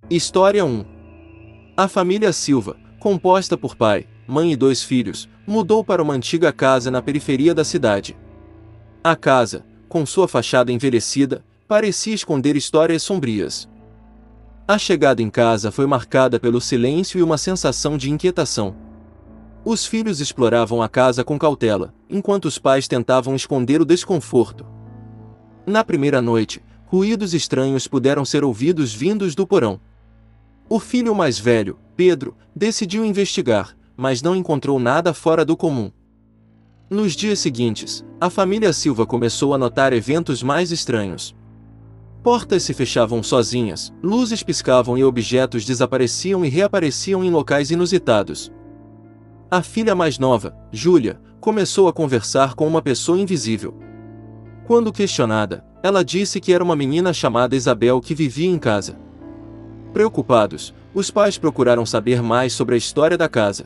História 1. A família Silva, composta por pai, mãe e 2 filhos, mudou para uma antiga casa na periferia da cidade. A casa, com sua fachada envelhecida, parecia esconder histórias sombrias. A chegada em casa foi marcada pelo silêncio e uma sensação de inquietação. Os filhos exploravam a casa com cautela, enquanto os pais tentavam esconder o desconforto. Na primeira noite, ruídos estranhos puderam ser ouvidos vindos do porão. O filho mais velho, Pedro, decidiu investigar, mas não encontrou nada fora do comum. Nos dias seguintes, a família Silva começou a notar eventos mais estranhos. Portas se fechavam sozinhas, luzes piscavam e objetos desapareciam e reapareciam em locais inusitados. A filha mais nova, Júlia, começou a conversar com uma pessoa invisível. Quando questionada, ela disse que era uma menina chamada Isabel que vivia em casa. Preocupados, os pais procuraram saber mais sobre a história da casa.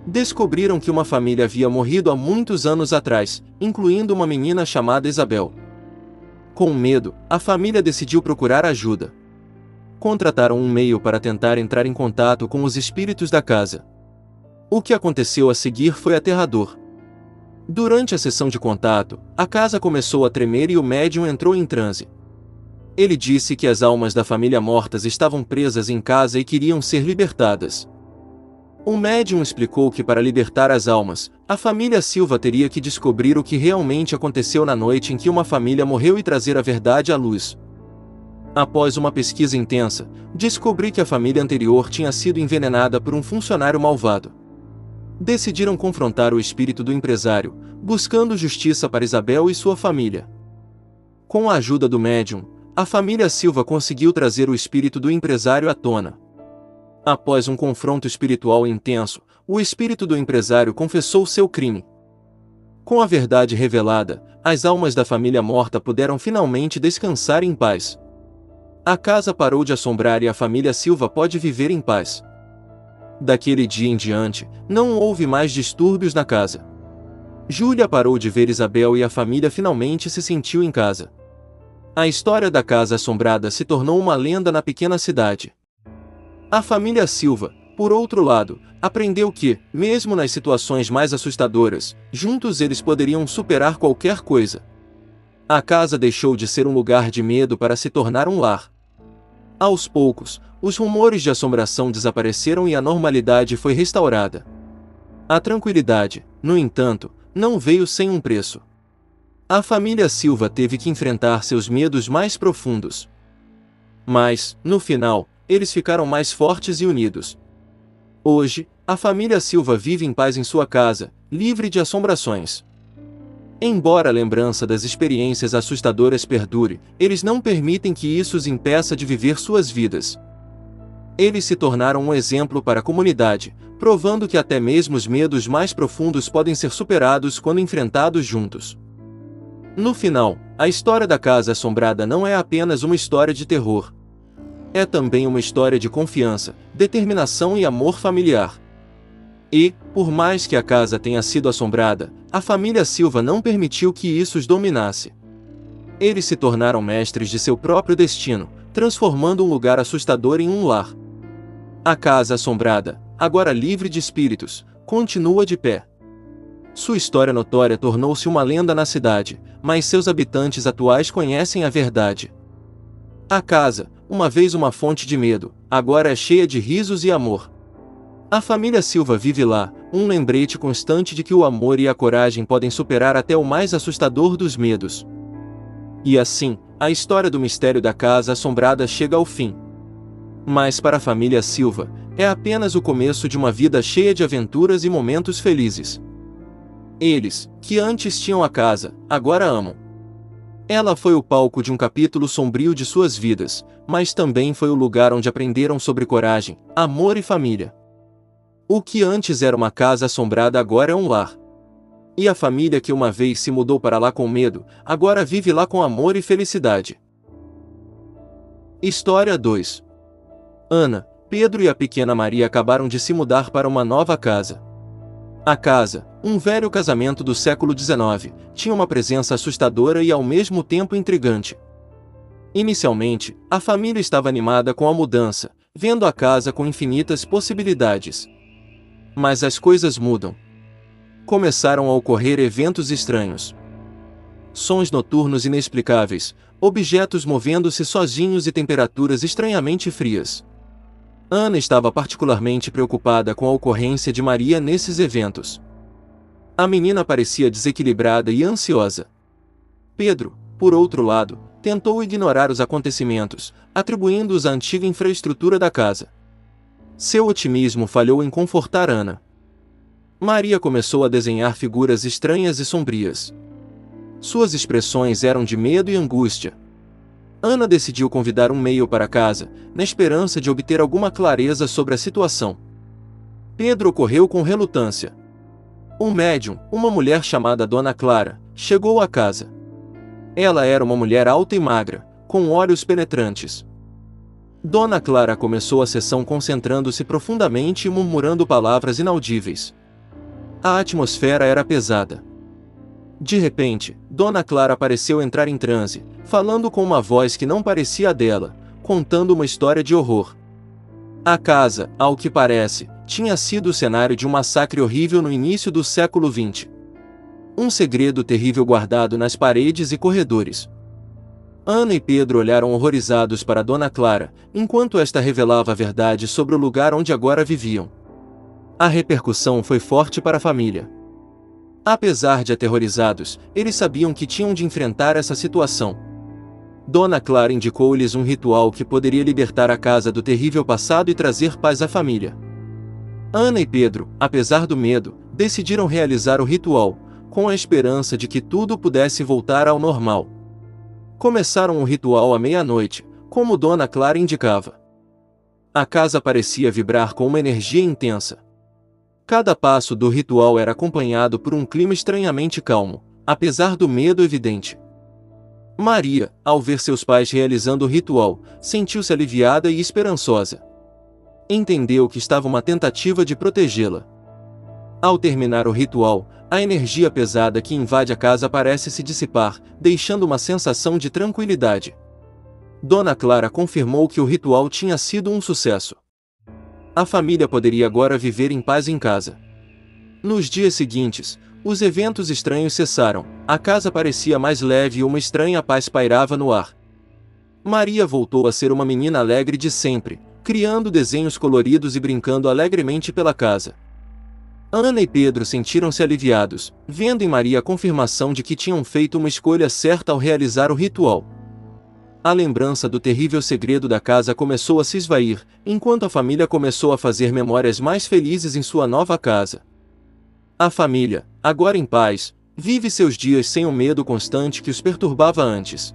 Descobriram que uma família havia morrido há muitos anos atrás, incluindo uma menina chamada Isabel. Com medo, a família decidiu procurar ajuda. Contrataram um meio para tentar entrar em contato com os espíritos da casa. O que aconteceu a seguir foi aterrador. Durante a sessão de contato, a casa começou a tremer e o médium entrou em transe. Ele disse que as almas da família mortas estavam presas em casa e queriam ser libertadas. O médium explicou que para libertar as almas, a família Silva teria que descobrir o que realmente aconteceu na noite em que uma família morreu e trazer a verdade à luz. Após uma pesquisa intensa, descobri que a família anterior tinha sido envenenada por um funcionário malvado. Decidiram confrontar o espírito do empresário, buscando justiça para Isabel e sua família. Com a ajuda do médium, a família Silva conseguiu trazer o espírito do empresário à tona. Após um confronto espiritual intenso, o espírito do empresário confessou seu crime. Com a verdade revelada, as almas da família morta puderam finalmente descansar em paz. A casa parou de assombrar e a família Silva pode viver em paz. Daquele dia em diante, não houve mais distúrbios na casa. Júlia parou de ver Isabel e a família finalmente se sentiu em casa. A história da casa assombrada se tornou uma lenda na pequena cidade. A família Silva, por outro lado, aprendeu que, mesmo nas situações mais assustadoras, juntos eles poderiam superar qualquer coisa. A casa deixou de ser um lugar de medo para se tornar um lar. Aos poucos, os rumores de assombração desapareceram e a normalidade foi restaurada. A tranquilidade, no entanto, não veio sem um preço. A família Silva teve que enfrentar seus medos mais profundos. Mas, no final, eles ficaram mais fortes e unidos. Hoje, a família Silva vive em paz em sua casa, livre de assombrações. Embora a lembrança das experiências assustadoras perdure, eles não permitem que isso os impeça de viver suas vidas. Eles se tornaram um exemplo para a comunidade, provando que até mesmo os medos mais profundos podem ser superados quando enfrentados juntos. No final, a história da Casa Assombrada não é apenas uma história de terror. É também uma história de confiança, determinação e amor familiar. E, por mais que a casa tenha sido assombrada, a família Silva não permitiu que isso os dominasse. Eles se tornaram mestres de seu próprio destino, transformando um lugar assustador em um lar. A Casa Assombrada, agora livre de espíritos, continua de pé. Sua história notória tornou-se uma lenda na cidade, mas seus habitantes atuais conhecem a verdade. A casa, uma vez uma fonte de medo, agora é cheia de risos e amor. A família Silva vive lá, um lembrete constante de que o amor e a coragem podem superar até o mais assustador dos medos. E assim, a história do mistério da Casa Assombrada chega ao fim. Mas para a família Silva, é apenas o começo de uma vida cheia de aventuras e momentos felizes. Eles, que antes tinham a casa, agora amam. Ela foi o palco de um capítulo sombrio de suas vidas, mas também foi o lugar onde aprenderam sobre coragem, amor e família. O que antes era uma casa assombrada agora é um lar. E a família que uma vez se mudou para lá com medo, agora vive lá com amor e felicidade. História 2. Ana, Pedro e a pequena Maria acabaram de se mudar para uma nova casa. A casa, um velho casamento do século XIX, tinha uma presença assustadora e ao mesmo tempo intrigante. Inicialmente, a família estava animada com a mudança, vendo a casa com infinitas possibilidades. Mas as coisas mudam. Começaram a ocorrer eventos estranhos. Sons noturnos inexplicáveis, objetos movendo-se sozinhos e temperaturas estranhamente frias. Ana estava particularmente preocupada com a ocorrência de Maria nesses eventos. A menina parecia desequilibrada e ansiosa. Pedro, por outro lado, tentou ignorar os acontecimentos, atribuindo-os à antiga infraestrutura da casa. Seu otimismo falhou em confortar Ana. Maria começou a desenhar figuras estranhas e sombrias. Suas expressões eram de medo e angústia. Ana decidiu convidar um meio para casa, na esperança de obter alguma clareza sobre a situação. Pedro correu com relutância. Um médium, uma mulher chamada Dona Clara, chegou à casa. Ela era uma mulher alta e magra, com olhos penetrantes. Dona Clara começou a sessão concentrando-se profundamente e murmurando palavras inaudíveis. A atmosfera era pesada. De repente, Dona Clara pareceu entrar em transe, falando com uma voz que não parecia a dela, contando uma história de horror. A casa, ao que parece, tinha sido o cenário de um massacre horrível no início do século XX. Um segredo terrível guardado nas paredes e corredores. Ana e Pedro olharam horrorizados para Dona Clara, enquanto esta revelava a verdade sobre o lugar onde agora viviam. A repercussão foi forte para a família. Apesar de aterrorizados, eles sabiam que tinham de enfrentar essa situação. Dona Clara indicou-lhes um ritual que poderia libertar a casa do terrível passado e trazer paz à família. Ana e Pedro, apesar do medo, decidiram realizar o ritual, com a esperança de que tudo pudesse voltar ao normal. Começaram o ritual à meia-noite, como Dona Clara indicava. A casa parecia vibrar com uma energia intensa. Cada passo do ritual era acompanhado por um clima estranhamente calmo, apesar do medo evidente. Maria, ao ver seus pais realizando o ritual, sentiu-se aliviada e esperançosa. Entendeu que estava uma tentativa de protegê-la. Ao terminar o ritual, a energia pesada que invade a casa parece se dissipar, deixando uma sensação de tranquilidade. Dona Clara confirmou que o ritual tinha sido um sucesso. A família poderia agora viver em paz em casa. Nos dias seguintes, os eventos estranhos cessaram, a casa parecia mais leve e uma estranha paz pairava no ar. Maria voltou a ser uma menina alegre de sempre, criando desenhos coloridos e brincando alegremente pela casa. Ana e Pedro sentiram-se aliviados, vendo em Maria a confirmação de que tinham feito uma escolha certa ao realizar o ritual. A lembrança do terrível segredo da casa começou a se esvair, enquanto a família começou a fazer memórias mais felizes em sua nova casa. A família, agora em paz, vive seus dias sem o medo constante que os perturbava antes.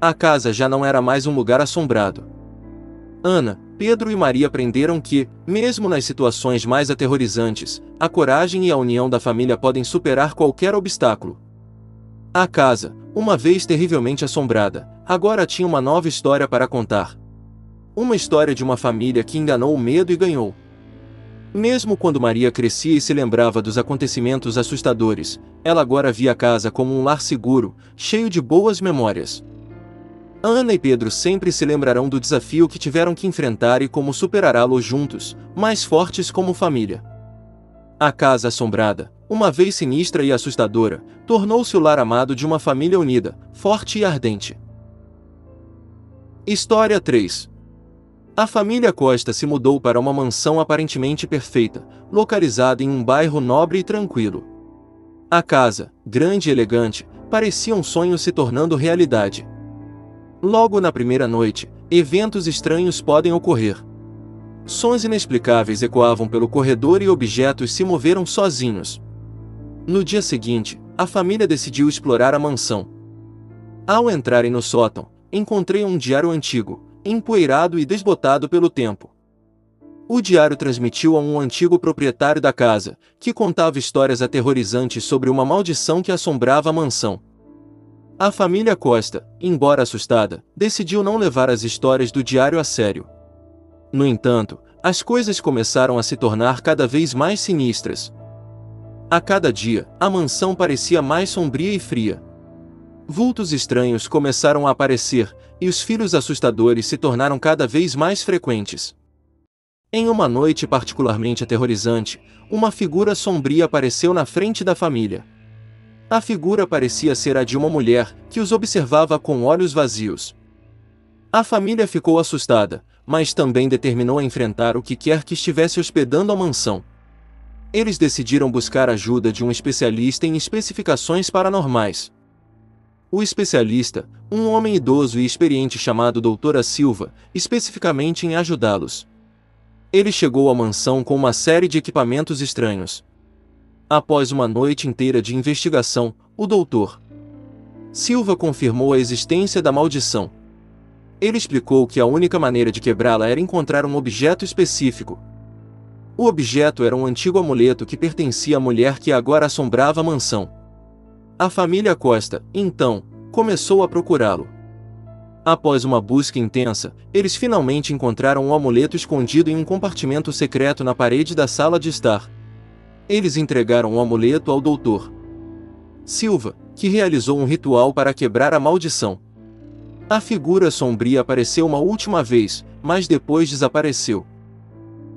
A casa já não era mais um lugar assombrado. Ana, Pedro e Maria aprenderam que, mesmo nas situações mais aterrorizantes, a coragem e a união da família podem superar qualquer obstáculo. A casa, uma vez terrivelmente assombrada, agora tinha uma nova história para contar. Uma história de uma família que enganou o medo e ganhou. Mesmo quando Maria crescia e se lembrava dos acontecimentos assustadores, ela agora via a casa como um lar seguro, cheio de boas memórias. Ana e Pedro sempre se lembrarão do desafio que tiveram que enfrentar e como superá-lo juntos, mais fortes como família. A casa assombrada, uma vez sinistra e assustadora, tornou-se o lar amado de uma família unida, forte e ardente. História 3. A família Costa se mudou para uma mansão aparentemente perfeita, localizada em um bairro nobre e tranquilo. A casa, grande e elegante, parecia um sonho se tornando realidade. Logo na primeira noite, eventos estranhos podem ocorrer. Sons inexplicáveis ecoavam pelo corredor e objetos se moveram sozinhos. No dia seguinte, a família decidiu explorar a mansão. Ao entrarem no sótão, encontrei um diário antigo, empoeirado e desbotado pelo tempo. O diário transmitiu a um antigo proprietário da casa, que contava histórias aterrorizantes sobre uma maldição que assombrava a mansão. A família Costa, embora assustada, decidiu não levar as histórias do diário a sério. No entanto, as coisas começaram a se tornar cada vez mais sinistras. A cada dia, a mansão parecia mais sombria e fria. Vultos estranhos começaram a aparecer, e os filhos assustadores se tornaram cada vez mais frequentes. Em uma noite particularmente aterrorizante, uma figura sombria apareceu na frente da família. A figura parecia ser a de uma mulher, que os observava com olhos vazios. A família ficou assustada, mas também determinou enfrentar o que quer que estivesse hospedando a mansão. Eles decidiram buscar ajuda de um especialista em especificações paranormais. O especialista, um homem idoso e experiente chamado Dr. Silva, especificamente em ajudá-los. Ele chegou à mansão com uma série de equipamentos estranhos. Após uma noite inteira de investigação, o Dr. Silva confirmou a existência da maldição. Ele explicou que a única maneira de quebrá-la era encontrar um objeto específico. O objeto era um antigo amuleto que pertencia à mulher que agora assombrava a mansão. A família Costa, então, começou a procurá-lo. Após uma busca intensa, eles finalmente encontraram um amuleto escondido em um compartimento secreto na parede da sala de estar. Eles entregaram o amuleto ao Dr. Silva, que realizou um ritual para quebrar a maldição. A figura sombria apareceu uma última vez, mas depois desapareceu.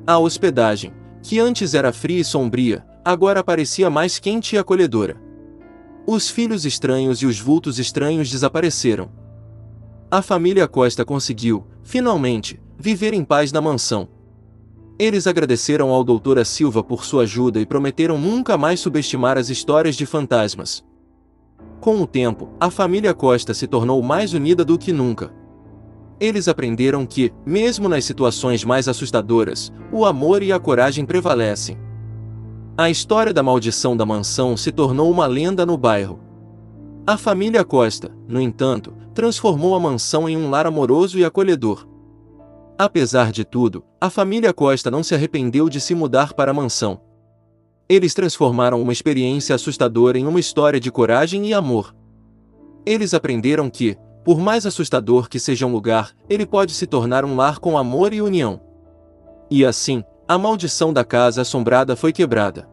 A hospedagem, que antes era fria e sombria, agora parecia mais quente e acolhedora. Os filhos estranhos e os vultos estranhos desapareceram. A família Costa conseguiu, finalmente, viver em paz na mansão. Eles agradeceram ao Dr. Silva por sua ajuda e prometeram nunca mais subestimar as histórias de fantasmas. Com o tempo, a família Costa se tornou mais unida do que nunca. Eles aprenderam que, mesmo nas situações mais assustadoras, o amor e a coragem prevalecem. A história da maldição da mansão se tornou uma lenda no bairro. A família Costa, no entanto, transformou a mansão em um lar amoroso e acolhedor. Apesar de tudo, a família Costa não se arrependeu de se mudar para a mansão. Eles transformaram uma experiência assustadora em uma história de coragem e amor. Eles aprenderam que, por mais assustador que seja um lugar, ele pode se tornar um lar com amor e união. E assim, a maldição da casa assombrada foi quebrada.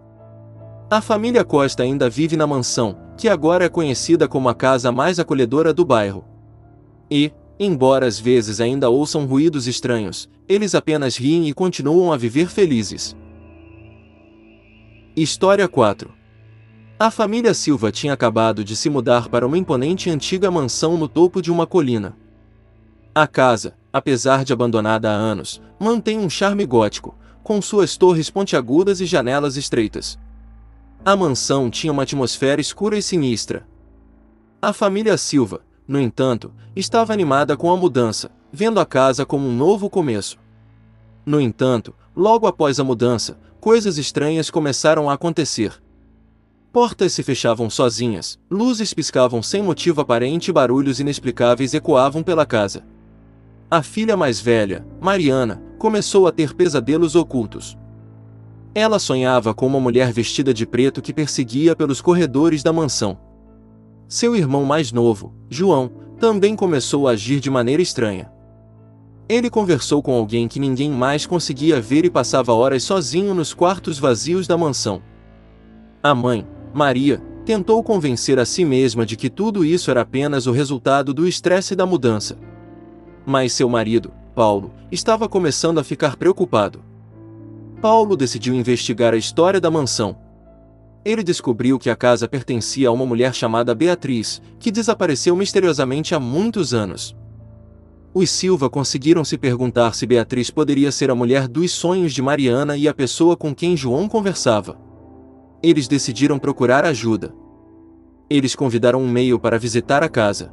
A família Costa ainda vive na mansão, que agora é conhecida como a casa mais acolhedora do bairro. E, embora às vezes ainda ouçam ruídos estranhos, eles apenas riem e continuam a viver felizes. História 4. A família Silva tinha acabado de se mudar para uma imponente e antiga mansão no topo de uma colina. A casa, apesar de abandonada há anos, mantém um charme gótico, com suas torres pontiagudas e janelas estreitas. A mansão tinha uma atmosfera escura e sinistra. A família Silva, no entanto, estava animada com a mudança, vendo a casa como um novo começo. No entanto, logo após a mudança, coisas estranhas começaram a acontecer. Portas se fechavam sozinhas, luzes piscavam sem motivo aparente e barulhos inexplicáveis ecoavam pela casa. A filha mais velha, Mariana, começou a ter pesadelos ocultos. Ela sonhava com uma mulher vestida de preto que perseguia pelos corredores da mansão. Seu irmão mais novo, João, também começou a agir de maneira estranha. Ele conversou com alguém que ninguém mais conseguia ver e passava horas sozinho nos quartos vazios da mansão. A mãe, Maria, tentou convencer a si mesma de que tudo isso era apenas o resultado do estresse da mudança. Mas seu marido, Paulo, estava começando a ficar preocupado. Paulo decidiu investigar a história da mansão. Ele descobriu que a casa pertencia a uma mulher chamada Beatriz, que desapareceu misteriosamente há muitos anos. Os Silva conseguiram se perguntar se Beatriz poderia ser a mulher dos sonhos de Mariana e a pessoa com quem João conversava. Eles decidiram procurar ajuda. Eles convidaram um meio para visitar a casa.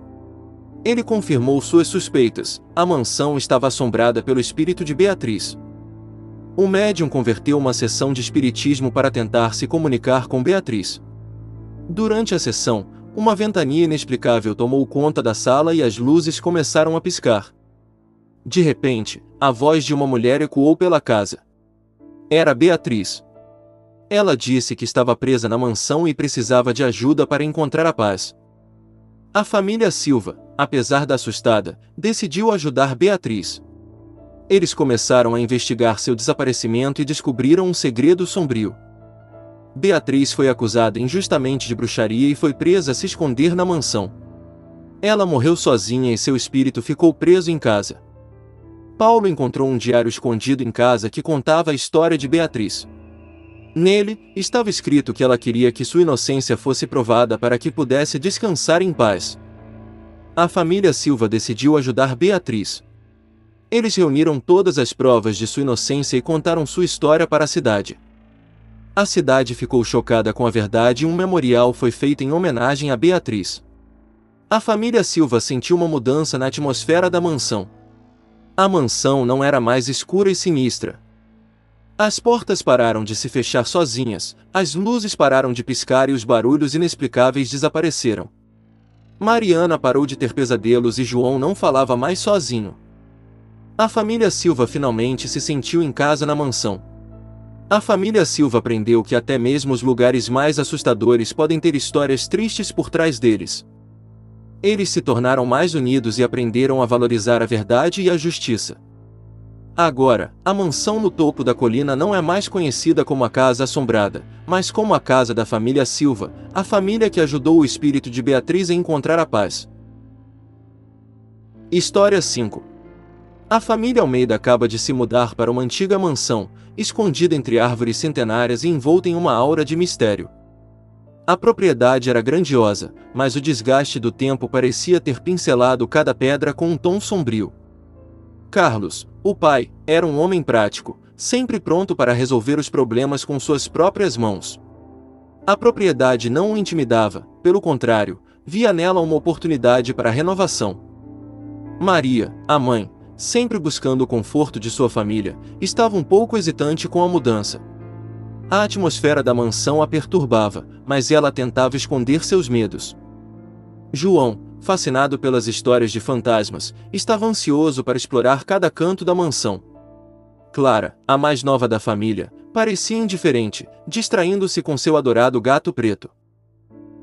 Ele confirmou suas suspeitas: a mansão estava assombrada pelo espírito de Beatriz. O médium converteu uma sessão de espiritismo para tentar se comunicar com Beatriz. Durante a sessão, uma ventania inexplicável tomou conta da sala e as luzes começaram a piscar. De repente, a voz de uma mulher ecoou pela casa. Era Beatriz. Ela disse que estava presa na mansão e precisava de ajuda para encontrar a paz. A família Silva, apesar da assustada, decidiu ajudar Beatriz. Eles começaram a investigar seu desaparecimento e descobriram um segredo sombrio. Beatriz foi acusada injustamente de bruxaria e foi presa a se esconder na mansão. Ela morreu sozinha e seu espírito ficou preso em casa. Paulo encontrou um diário escondido em casa que contava a história de Beatriz. Nele, estava escrito que ela queria que sua inocência fosse provada para que pudesse descansar em paz. A família Silva decidiu ajudar Beatriz. Eles reuniram todas as provas de sua inocência e contaram sua história para a cidade. A cidade ficou chocada com a verdade e um memorial foi feito em homenagem a Beatriz. A família Silva sentiu uma mudança na atmosfera da mansão. A mansão não era mais escura e sinistra. As portas pararam de se fechar sozinhas, as luzes pararam de piscar e os barulhos inexplicáveis desapareceram. Mariana parou de ter pesadelos e João não falava mais sozinho. A família Silva finalmente se sentiu em casa na mansão. A família Silva aprendeu que até mesmo os lugares mais assustadores podem ter histórias tristes por trás deles. Eles se tornaram mais unidos e aprenderam a valorizar a verdade e a justiça. Agora, a mansão no topo da colina não é mais conhecida como a Casa Assombrada, mas como a casa da família Silva, a família que ajudou o espírito de Beatriz a encontrar a paz. História 5. A família Almeida acaba de se mudar para uma antiga mansão, escondida entre árvores centenárias e envolta em uma aura de mistério. A propriedade era grandiosa, mas o desgaste do tempo parecia ter pincelado cada pedra com um tom sombrio. Carlos, o pai, era um homem prático, sempre pronto para resolver os problemas com suas próprias mãos. A propriedade não o intimidava, pelo contrário, via nela uma oportunidade para a renovação. Maria, a mãe, sempre buscando o conforto de sua família, estava um pouco hesitante com a mudança. A atmosfera da mansão a perturbava, mas ela tentava esconder seus medos. João, fascinado pelas histórias de fantasmas, estava ansioso para explorar cada canto da mansão. Clara, a mais nova da família, parecia indiferente, distraindo-se com seu adorado gato preto.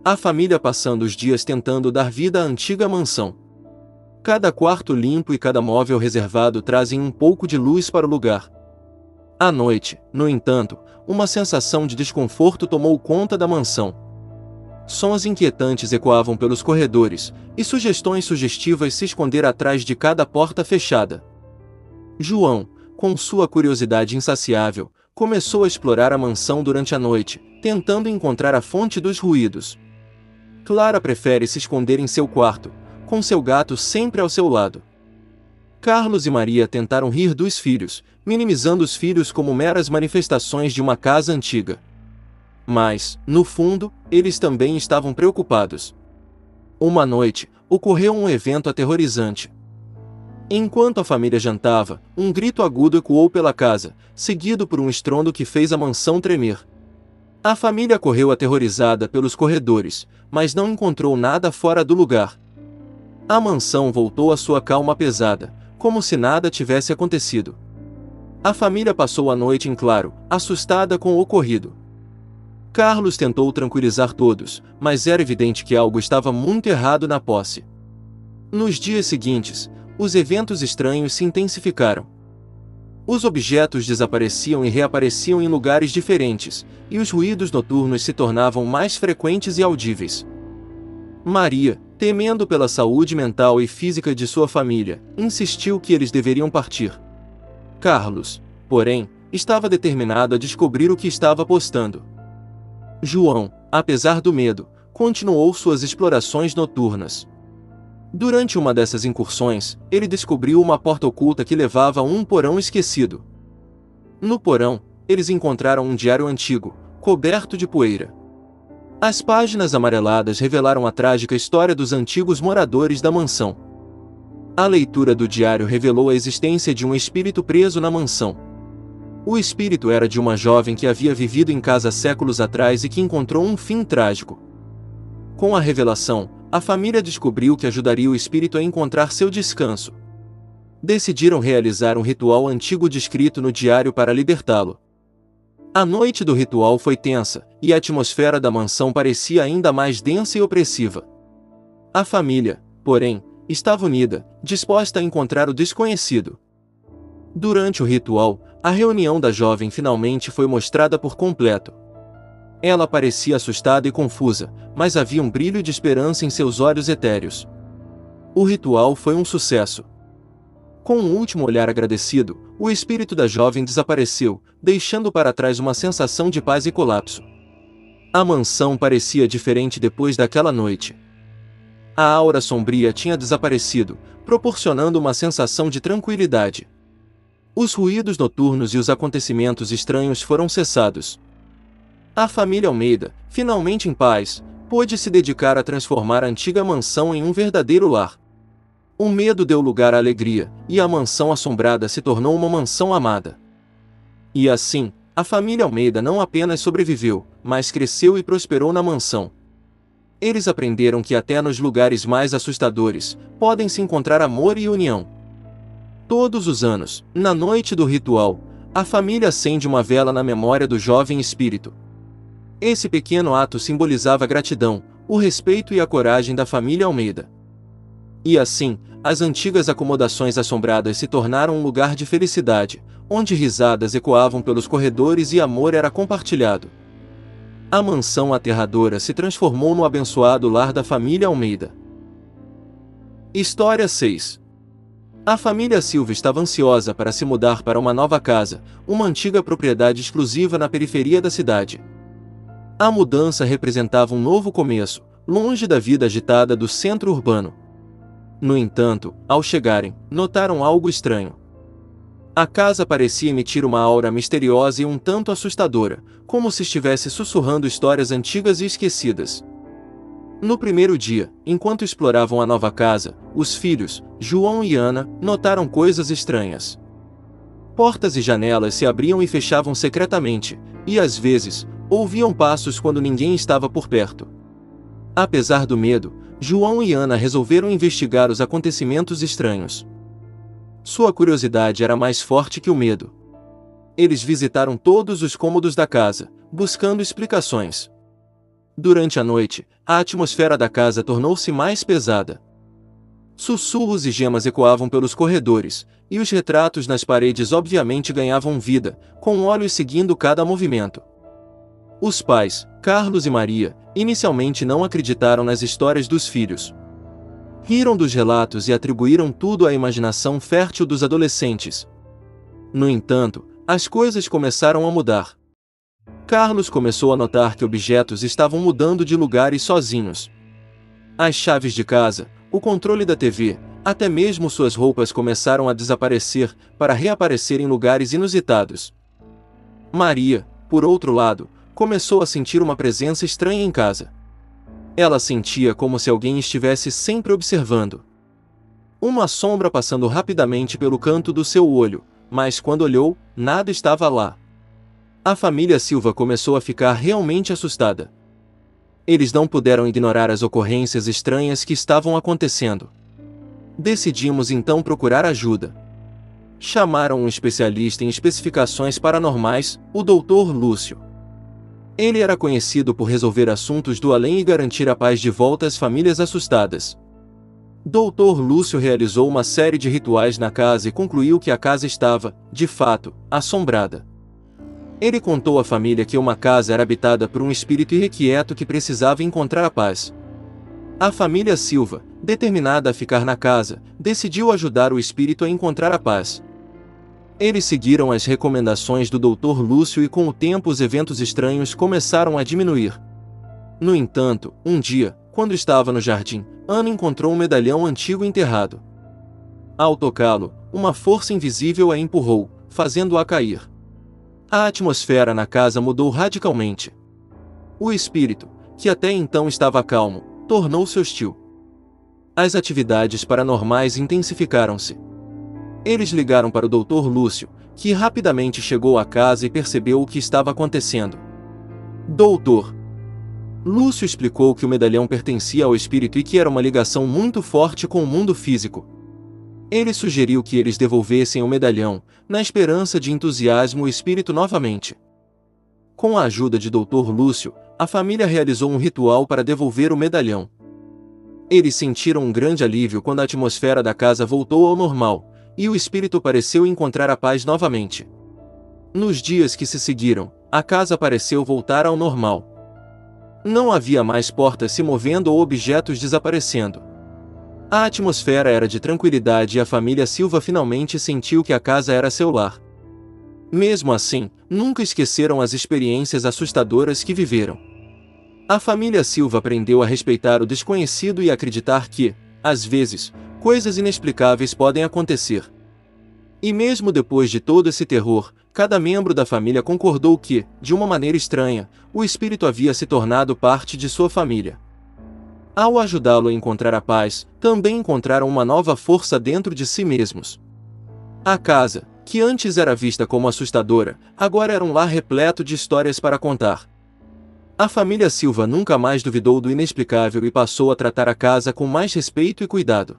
A família passando os dias tentando dar vida à antiga mansão. Cada quarto limpo e cada móvel reservado trazem um pouco de luz para o lugar. À noite, no entanto, uma sensação de desconforto tomou conta da mansão. Sons inquietantes ecoavam pelos corredores, e sugestões sugestivas se esconderam atrás de cada porta fechada. João, com sua curiosidade insaciável, começou a explorar a mansão durante a noite, tentando encontrar a fonte dos ruídos. Clara prefere se esconder em seu quarto, com seu gato sempre ao seu lado. Carlos e Maria tentaram rir dos filhos, minimizando os filhos como meras manifestações de uma casa antiga. Mas, no fundo, eles também estavam preocupados. Uma noite, ocorreu um evento aterrorizante. Enquanto a família jantava, um grito agudo ecoou pela casa, seguido por um estrondo que fez a mansão tremer. A família correu aterrorizada pelos corredores, mas não encontrou nada fora do lugar. A mansão voltou à sua calma pesada, como se nada tivesse acontecido. A família passou a noite em claro, assustada com o ocorrido. Carlos tentou tranquilizar todos, mas era evidente que algo estava muito errado na posse. Nos dias seguintes, os eventos estranhos se intensificaram. Os objetos desapareciam e reapareciam em lugares diferentes, e os ruídos noturnos se tornavam mais frequentes e audíveis. Maria, temendo pela saúde mental e física de sua família, insistiu que eles deveriam partir. Carlos, porém, estava determinado a descobrir o que estava apostando. João, apesar do medo, continuou suas explorações noturnas. Durante uma dessas incursões, ele descobriu uma porta oculta que levava a um porão esquecido. No porão, eles encontraram um diário antigo, coberto de poeira. As páginas amareladas revelaram a trágica história dos antigos moradores da mansão. A leitura do diário revelou a existência de um espírito preso na mansão. O espírito era de uma jovem que havia vivido em casa séculos atrás e que encontrou um fim trágico. Com a revelação, a família descobriu que ajudaria o espírito a encontrar seu descanso. Decidiram realizar um ritual antigo descrito no diário para libertá-lo. A noite do ritual foi tensa, e a atmosfera da mansão parecia ainda mais densa e opressiva. A família, porém, estava unida, disposta a encontrar o desconhecido. Durante o ritual, a reunião da jovem finalmente foi mostrada por completo. Ela parecia assustada e confusa, mas havia um brilho de esperança em seus olhos etéreos. O ritual foi um sucesso. Com um último olhar agradecido, o espírito da jovem desapareceu, deixando para trás uma sensação de paz e colapso. A mansão parecia diferente depois daquela noite. A aura sombria tinha desaparecido, proporcionando uma sensação de tranquilidade. Os ruídos noturnos e os acontecimentos estranhos foram cessados. A família Almeida, finalmente em paz, pôde se dedicar a transformar a antiga mansão em um verdadeiro lar. O medo deu lugar à alegria, e a mansão assombrada se tornou uma mansão amada. E assim, a família Almeida não apenas sobreviveu, mas cresceu e prosperou na mansão. Eles aprenderam que até nos lugares mais assustadores, podem se encontrar amor e união. Todos os anos, na noite do ritual, a família acende uma vela na memória do jovem espírito. Esse pequeno ato simbolizava a gratidão, o respeito e a coragem da família Almeida. E assim, as antigas acomodações assombradas se tornaram um lugar de felicidade, onde risadas ecoavam pelos corredores e amor era compartilhado. A mansão aterradora se transformou no abençoado lar da família Almeida. História 6. A família Silva estava ansiosa para se mudar para uma nova casa, uma antiga propriedade exclusiva na periferia da cidade. A mudança representava um novo começo, longe da vida agitada do centro urbano. No entanto, ao chegarem, notaram algo estranho. A casa parecia emitir uma aura misteriosa e um tanto assustadora, como se estivesse sussurrando histórias antigas e esquecidas. No primeiro dia, enquanto exploravam a nova casa, os filhos, João e Ana, notaram coisas estranhas. Portas e janelas se abriam e fechavam secretamente, e às vezes, ouviam passos quando ninguém estava por perto. Apesar do medo, João e Ana resolveram investigar os acontecimentos estranhos. Sua curiosidade era mais forte que o medo. Eles visitaram todos os cômodos da casa, buscando explicações. Durante a noite, a atmosfera da casa tornou-se mais pesada. Sussurros e gemas ecoavam pelos corredores, e os retratos nas paredes obviamente ganhavam vida, com olhos seguindo cada movimento. Os pais, Carlos e Maria, inicialmente não acreditaram nas histórias dos filhos. Riram dos relatos e atribuíram tudo à imaginação fértil dos adolescentes. No entanto, as coisas começaram a mudar. Carlos começou a notar que objetos estavam mudando de lugares sozinhos. As chaves de casa, o controle da TV, até mesmo suas roupas começaram a desaparecer, para reaparecer em lugares inusitados. Maria, por outro lado, começou a sentir uma presença estranha em casa. Ela sentia como se alguém estivesse sempre observando. Uma sombra passando rapidamente pelo canto do seu olho, mas quando olhou, nada estava lá. A família Silva começou a ficar realmente assustada. Eles não puderam ignorar as ocorrências estranhas que estavam acontecendo. Decidimos então procurar ajuda. Chamaram um especialista em especificações paranormais, o Dr. Lúcio. Ele era conhecido por resolver assuntos do além e garantir a paz de volta às famílias assustadas. Dr. Lúcio realizou uma série de rituais na casa e concluiu que a casa estava, de fato, assombrada. Ele contou à família que uma casa era habitada por um espírito irrequieto que precisava encontrar a paz. A família Silva, determinada a ficar na casa, decidiu ajudar o espírito a encontrar a paz. Eles seguiram as recomendações do Dr. Lúcio e com o tempo os eventos estranhos começaram a diminuir. No entanto, um dia, quando estava no jardim, Ana encontrou um medalhão antigo enterrado. Ao tocá-lo, uma força invisível a empurrou, fazendo-a cair. A atmosfera na casa mudou radicalmente. O espírito, que até então estava calmo, tornou-se hostil. As atividades paranormais intensificaram-se. Eles ligaram para o Dr. Lúcio, que rapidamente chegou à casa e percebeu o que estava acontecendo. Doutor Lúcio explicou que o medalhão pertencia ao espírito e que era uma ligação muito forte com o mundo físico. Ele sugeriu que eles devolvessem o medalhão, na esperança de entusiasmo o espírito novamente. Com a ajuda de Dr. Lúcio, a família realizou um ritual para devolver o medalhão. Eles sentiram um grande alívio quando a atmosfera da casa voltou ao normal, e o espírito pareceu encontrar a paz novamente. Nos dias que se seguiram, a casa pareceu voltar ao normal. Não havia mais portas se movendo ou objetos desaparecendo. A atmosfera era de tranquilidade e a família Silva finalmente sentiu que a casa era seu lar. Mesmo assim, nunca esqueceram as experiências assustadoras que viveram. A família Silva aprendeu a respeitar o desconhecido e acreditar que, às vezes, coisas inexplicáveis podem acontecer. E mesmo depois de todo esse terror, cada membro da família concordou que, de uma maneira estranha, o espírito havia se tornado parte de sua família. Ao ajudá-lo a encontrar a paz, também encontraram uma nova força dentro de si mesmos. A casa, que antes era vista como assustadora, agora era um lar repleto de histórias para contar. A família Silva nunca mais duvidou do inexplicável e passou a tratar a casa com mais respeito e cuidado.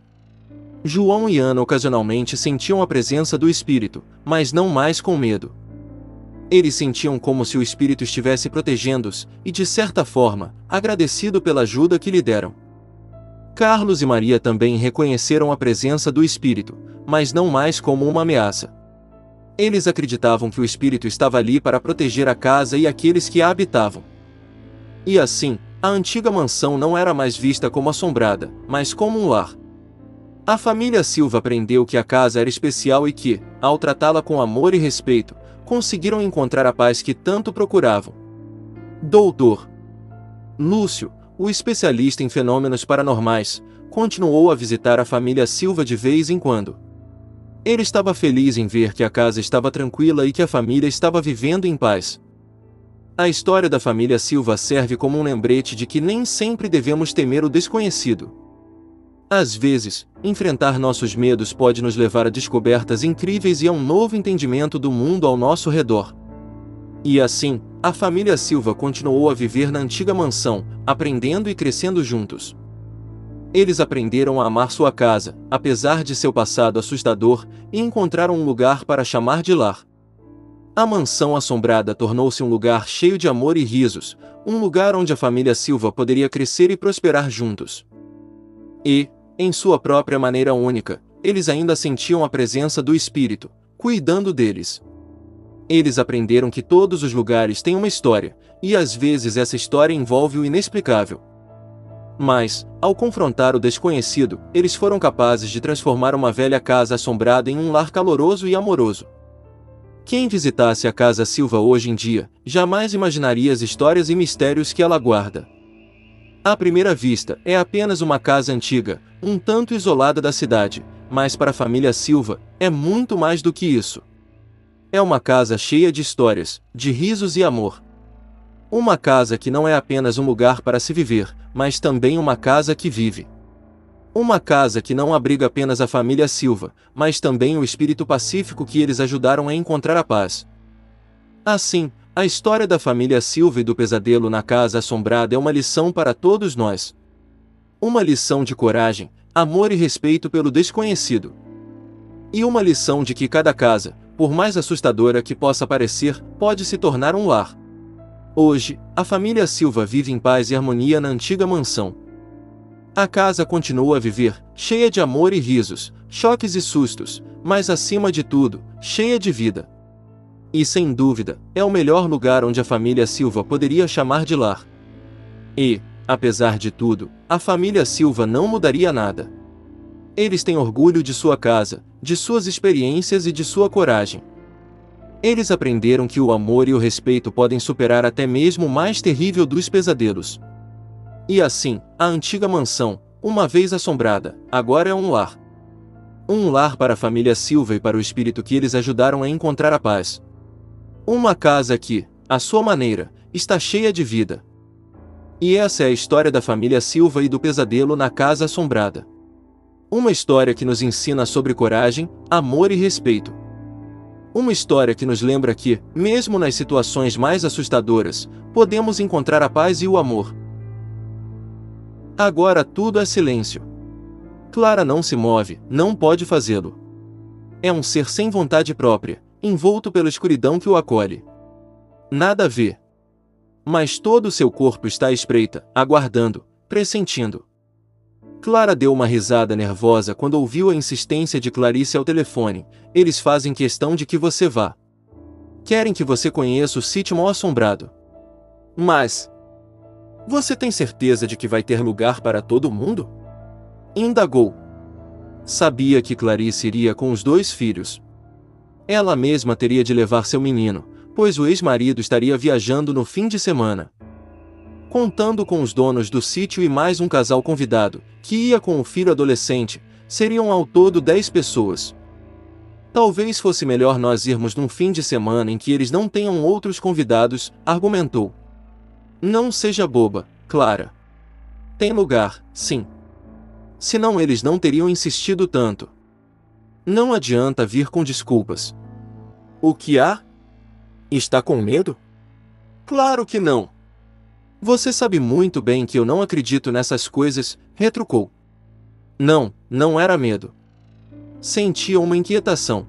João e Ana ocasionalmente sentiam a presença do espírito, mas não mais com medo. Eles sentiam como se o espírito estivesse protegendo-os e, de certa forma, agradecido pela ajuda que lhe deram. Carlos e Maria também reconheceram a presença do espírito, mas não mais como uma ameaça. Eles acreditavam que o espírito estava ali para proteger a casa e aqueles que a habitavam. E assim, a antiga mansão não era mais vista como assombrada, mas como um lar. A família Silva aprendeu que a casa era especial e que, ao tratá-la com amor e respeito, conseguiram encontrar a paz que tanto procuravam. Dr. Lúcio, o especialista em fenômenos paranormais, continuou a visitar a família Silva de vez em quando. Ele estava feliz em ver que a casa estava tranquila e que a família estava vivendo em paz. A história da família Silva serve como um lembrete de que nem sempre devemos temer o desconhecido. Às vezes, enfrentar nossos medos pode nos levar a descobertas incríveis e a um novo entendimento do mundo ao nosso redor. E assim, a família Silva continuou a viver na antiga mansão, aprendendo e crescendo juntos. Eles aprenderam a amar sua casa, apesar de seu passado assustador, e encontraram um lugar para chamar de lar. A mansão assombrada tornou-se um lugar cheio de amor e risos, um lugar onde a família Silva poderia crescer e prosperar juntos. E, em sua própria maneira única, eles ainda sentiam a presença do espírito, cuidando deles. Eles aprenderam que todos os lugares têm uma história, e às vezes essa história envolve o inexplicável. Mas, ao confrontar o desconhecido, eles foram capazes de transformar uma velha casa assombrada em um lar caloroso e amoroso. Quem visitasse a casa Silva hoje em dia, jamais imaginaria as histórias e mistérios que ela guarda. À primeira vista, é apenas uma casa antiga, um tanto isolada da cidade, mas para a família Silva, é muito mais do que isso. É uma casa cheia de histórias, de risos e amor. Uma casa que não é apenas um lugar para se viver, mas também uma casa que vive. Uma casa que não abriga apenas a família Silva, mas também o espírito pacífico que eles ajudaram a encontrar a paz. Assim, a história da família Silva e do pesadelo na casa assombrada é uma lição para todos nós. Uma lição de coragem, amor e respeito pelo desconhecido. E uma lição de que cada casa, por mais assustadora que possa parecer, pode se tornar um lar. Hoje, a família Silva vive em paz e harmonia na antiga mansão. A casa continua a viver, cheia de amor e risos, choques e sustos, mas acima de tudo, cheia de vida. E sem dúvida, é o melhor lugar onde a família Silva poderia chamar de lar. E, apesar de tudo, a família Silva não mudaria nada. Eles têm orgulho de sua casa, de suas experiências e de sua coragem. Eles aprenderam que o amor e o respeito podem superar até mesmo o mais terrível dos pesadelos. E assim, a antiga mansão, uma vez assombrada, agora é um lar. Um lar para a família Silva e para o espírito que eles ajudaram a encontrar a paz. Uma casa que, à sua maneira, está cheia de vida. E essa é a história da família Silva e do pesadelo na casa assombrada. Uma história que nos ensina sobre coragem, amor e respeito. Uma história que nos lembra que, mesmo nas situações mais assustadoras, podemos encontrar a paz e o amor. Agora tudo é silêncio. Clara não se move, não pode fazê-lo. É um ser sem vontade própria, envolto pela escuridão que o acolhe. Nada vê. Mas todo o seu corpo está à espreita, aguardando, pressentindo. Clara deu uma risada nervosa quando ouviu a insistência de Clarice ao telefone. Eles fazem questão de que você vá. Querem que você conheça o sítio mal-assombrado. Mas... você tem certeza de que vai ter lugar para todo mundo? Indagou. Sabia que Clarice iria com os 2 filhos. Ela mesma teria de levar seu menino, pois o ex-marido estaria viajando no fim de semana. Contando com os donos do sítio e mais um casal convidado, que ia com o filho adolescente, seriam ao todo 10 pessoas. Talvez fosse melhor nós irmos num fim de semana em que eles não tenham outros convidados, argumentou. Não seja boba, Clara. Tem lugar, sim. Senão eles não teriam insistido tanto. Não adianta vir com desculpas. O que há? Está com medo? Claro que não. Você sabe muito bem que eu não acredito nessas coisas, retrucou. Não, não era medo. Sentia uma inquietação.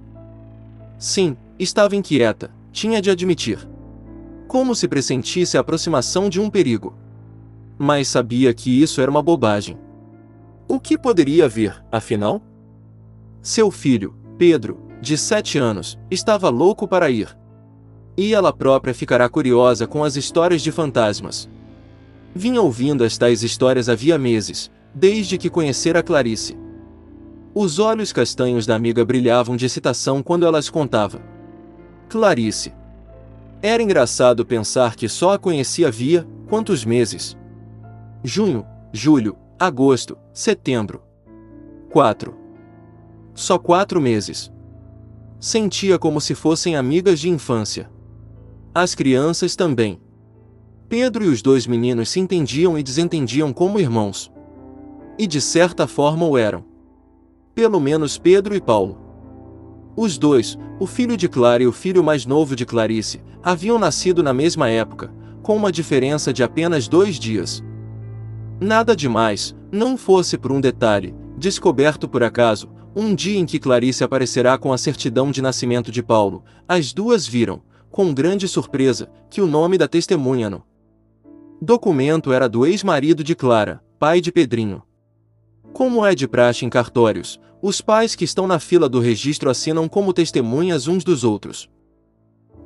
Sim, estava inquieta, tinha de admitir. Como se pressentisse a aproximação de um perigo. Mas sabia que isso era uma bobagem. O que poderia vir, afinal? Seu filho, Pedro, de 7 anos, estava louco para ir. E ela própria ficará curiosa com as histórias de fantasmas. Vinha ouvindo as tais histórias havia meses, desde que conhecera Clarice. Os olhos castanhos da amiga brilhavam de excitação quando ela as contava. Clarice. Era engraçado pensar que só a conhecia havia, quantos meses? Junho, julho, agosto, setembro. 4. Só 4 meses. Sentia como se fossem amigas de infância. As crianças também. Pedro e os 2 meninos se entendiam e desentendiam como irmãos. E de certa forma o eram. Pelo menos Pedro e Paulo. Os 2, o filho de Clara e o filho mais novo de Clarice, haviam nascido na mesma época, com uma diferença de apenas 2 dias. Nada demais, não fosse por um detalhe, descoberto por acaso, um dia em que Clarice aparecerá com a certidão de nascimento de Paulo, as 2 viram, com grande surpresa, que o nome da testemunha no documento era do ex-marido de Clara, pai de Pedrinho. Como é de praxe em cartórios, os pais que estão na fila do registro assinam como testemunhas uns dos outros.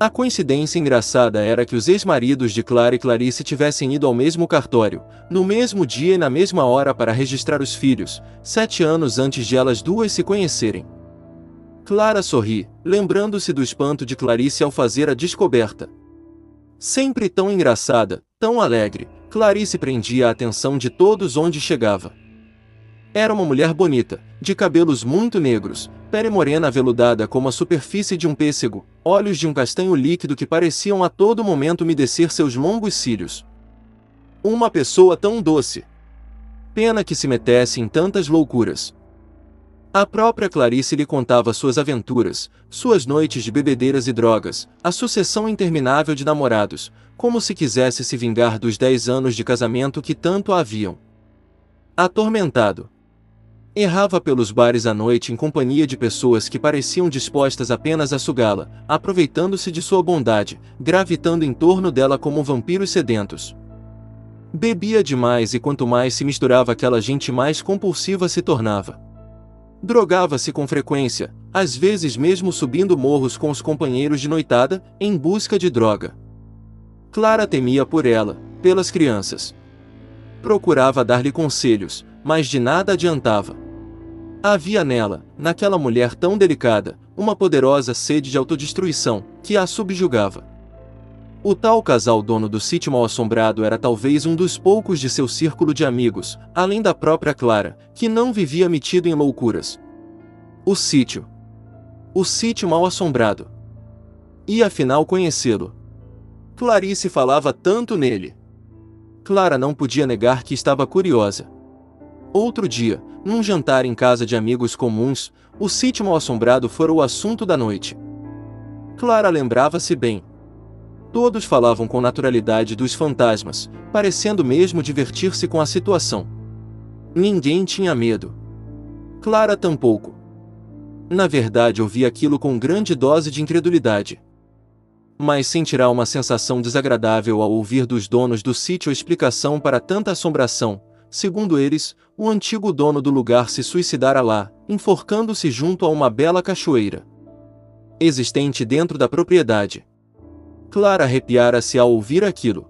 A coincidência engraçada era que os ex-maridos de Clara e Clarice tivessem ido ao mesmo cartório, no mesmo dia e na mesma hora para registrar os filhos, 7 anos antes de elas 2 se conhecerem. Clara sorri, lembrando-se do espanto de Clarice ao fazer a descoberta. Sempre tão engraçada, tão alegre, Clarice prendia a atenção de todos onde chegava. Era uma mulher bonita, de cabelos muito negros, pele morena aveludada como a superfície de um pêssego, olhos de um castanho líquido que pareciam a todo momento umedecer seus longos cílios. Uma pessoa tão doce. Pena que se metesse em tantas loucuras. A própria Clarice lhe contava suas aventuras, suas noites de bebedeiras e drogas, a sucessão interminável de namorados, como se quisesse se vingar dos 10 anos de casamento que tanto a haviam atormentado. Errava pelos bares à noite em companhia de pessoas que pareciam dispostas apenas a sugá-la, aproveitando-se de sua bondade, gravitando em torno dela como vampiros sedentos. Bebia demais e quanto mais se misturava aquela gente mais compulsiva se tornava. Drogava-se com frequência, às vezes mesmo subindo morros com os companheiros de noitada, em busca de droga. Clara temia por ela, pelas crianças. Procurava dar-lhe conselhos, mas de nada adiantava. Havia nela, naquela mulher tão delicada, uma poderosa sede de autodestruição, que a subjugava. O tal casal dono do sítio mal-assombrado era talvez um dos poucos de seu círculo de amigos, além da própria Clara, que não vivia metido em loucuras. O sítio. O sítio mal-assombrado. E afinal conhecê-lo. Clarice falava tanto nele. Clara não podia negar que estava curiosa. Outro dia, num jantar em casa de amigos comuns, o sítio mal-assombrado fora o assunto da noite. Clara lembrava-se bem. Todos falavam com naturalidade dos fantasmas, parecendo mesmo divertir-se com a situação. Ninguém tinha medo. Clara tampouco. Na verdade ouvia aquilo com grande dose de incredulidade. Mas sentirá uma sensação desagradável ao ouvir dos donos do sítio a explicação para tanta assombração. Segundo eles, o antigo dono do lugar se suicidara lá, enforcando-se junto a uma bela cachoeira existente dentro da propriedade. Clara arrepiara-se ao ouvir aquilo.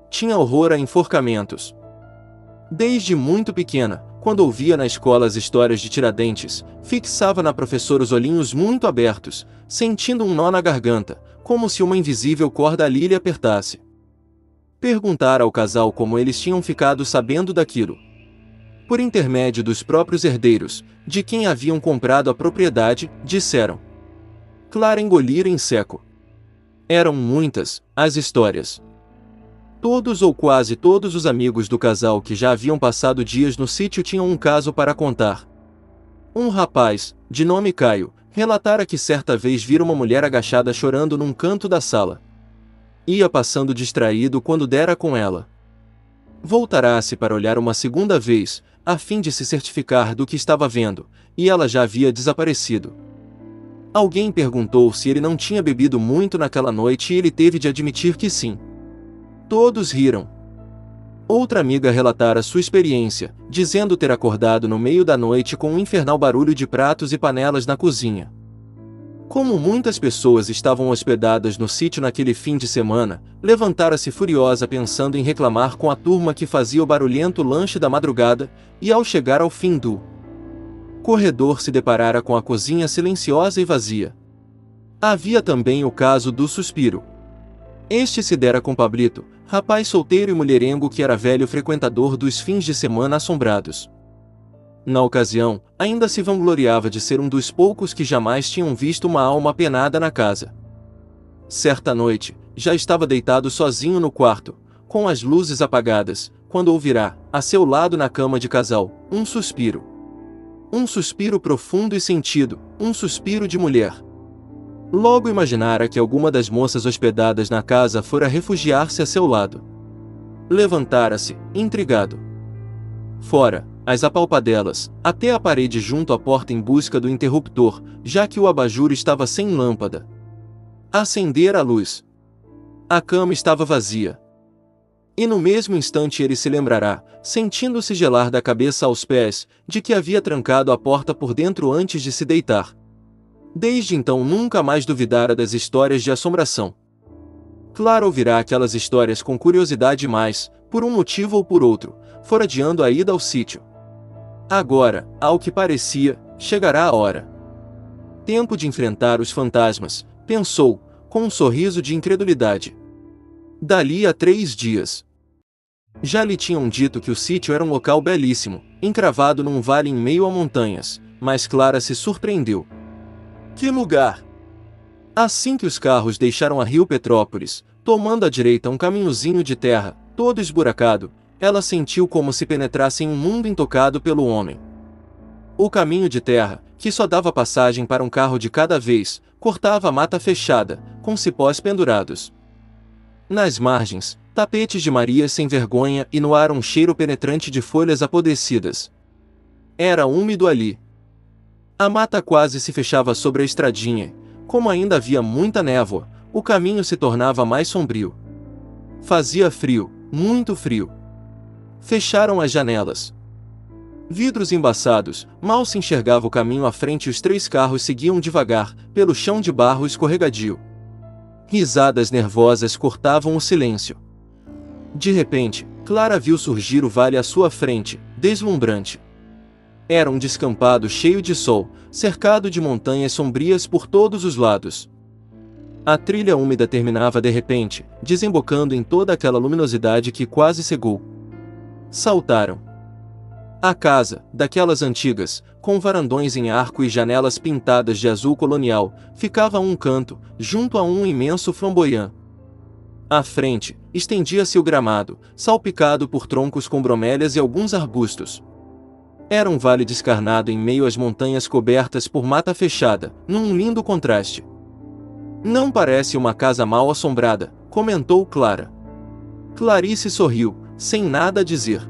Tinha horror a enforcamentos. Desde muito pequena, quando ouvia na escola as histórias de Tiradentes, fixava na professora os olhinhos muito abertos, sentindo um nó na garganta, como se uma invisível corda ali lhe apertasse. Perguntara ao casal como eles tinham ficado sabendo daquilo. Por intermédio dos próprios herdeiros, de quem haviam comprado a propriedade, disseram. Clara engolira em seco. Eram muitas as histórias. Todos ou quase todos os amigos do casal que já haviam passado dias no sítio tinham um caso para contar. Um rapaz, de nome Caio, relatara que certa vez vira uma mulher agachada chorando num canto da sala. Ia passando distraído quando dera com ela. Voltará-se para olhar uma segunda vez, a fim de se certificar do que estava vendo, e ela já havia desaparecido. Alguém perguntou se ele não tinha bebido muito naquela noite e ele teve de admitir que sim. Todos riram. Outra amiga relatara sua experiência, dizendo ter acordado no meio da noite com um infernal barulho de pratos e panelas na cozinha. Como muitas pessoas estavam hospedadas no sítio naquele fim de semana, levantara-se furiosa pensando em reclamar com a turma que fazia o barulhento lanche da madrugada, e ao chegar ao fim do corredor se deparara com a cozinha silenciosa e vazia. Havia também o caso do suspiro. Este se dera com Pablito, rapaz solteiro e mulherengo que era velho frequentador dos fins de semana assombrados. Na ocasião, ainda se vangloriava de ser um dos poucos que jamais tinham visto uma alma penada na casa. Certa noite, já estava deitado sozinho no quarto, com as luzes apagadas, quando ouvirá, a seu lado na cama de casal, um suspiro. Um suspiro profundo e sentido, um suspiro de mulher. Logo imaginara que alguma das moças hospedadas na casa fora refugiar-se a seu lado. Levantara-se, intrigado. Fora, as apalpadelas, até a parede junto à porta em busca do interruptor, já que o abajur estava sem lâmpada. Acendera a luz. A cama estava vazia. E no mesmo instante ele se lembrará, sentindo-se gelar da cabeça aos pés, de que havia trancado a porta por dentro antes de se deitar. Desde então nunca mais duvidara das histórias de assombração. Clara ouvirá aquelas histórias com curiosidade mais, por um motivo ou por outro, fora adiando a ida ao sítio. Agora, ao que parecia, chegará a hora. Tempo de enfrentar os fantasmas, pensou, com um sorriso de incredulidade. Dali a 3 dias. Já lhe tinham dito que o sítio era um local belíssimo, encravado num vale em meio a montanhas, mas Clara se surpreendeu. Que lugar! Assim que os carros deixaram a Rio Petrópolis, tomando à direita um caminhozinho de terra, todo esburacado, ela sentiu como se penetrasse em um mundo intocado pelo homem. O caminho de terra, que só dava passagem para um carro de cada vez, cortava a mata fechada, com cipós pendurados. Nas margens, tapetes de Marias sem vergonha e no ar um cheiro penetrante de folhas apodrecidas. Era úmido ali. A mata quase se fechava sobre a estradinha. Como ainda havia muita névoa, o caminho se tornava mais sombrio. Fazia frio, muito frio. Fecharam as janelas. Vidros embaçados, mal se enxergava o caminho à frente e os 3 carros seguiam devagar, pelo chão de barro escorregadio. Risadas nervosas cortavam o silêncio. De repente, Clara viu surgir o vale à sua frente, deslumbrante. Era um descampado cheio de sol, cercado de montanhas sombrias por todos os lados. A trilha úmida terminava de repente, desembocando em toda aquela luminosidade que quase cegou. Saltaram. A casa, daquelas antigas, com varandões em arco e janelas pintadas de azul colonial, ficava a um canto, junto a um imenso flamboyant. À frente, estendia-se o gramado, salpicado por troncos com bromélias e alguns arbustos. Era um vale descarnado em meio às montanhas cobertas por mata fechada, num lindo contraste. Não parece uma casa mal assombrada, comentou Clara. Clarice sorriu, sem nada a dizer.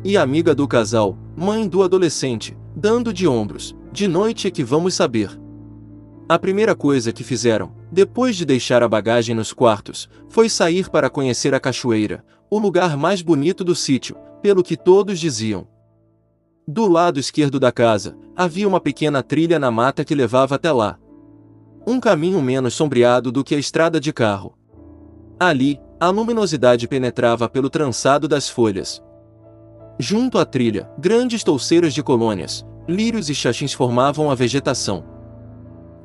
E a amiga do casal, mãe do adolescente, dando de ombros, de noite é que vamos saber. A primeira coisa que fizeram, depois de deixar a bagagem nos quartos, foi sair para conhecer a cachoeira, o lugar mais bonito do sítio, pelo que todos diziam. Do lado esquerdo da casa, havia uma pequena trilha na mata que levava até lá. Um caminho menos sombreado do que a estrada de carro. Ali, a luminosidade penetrava pelo trançado das folhas. Junto à trilha, grandes touceiras de colônias, lírios e xaxins formavam a vegetação.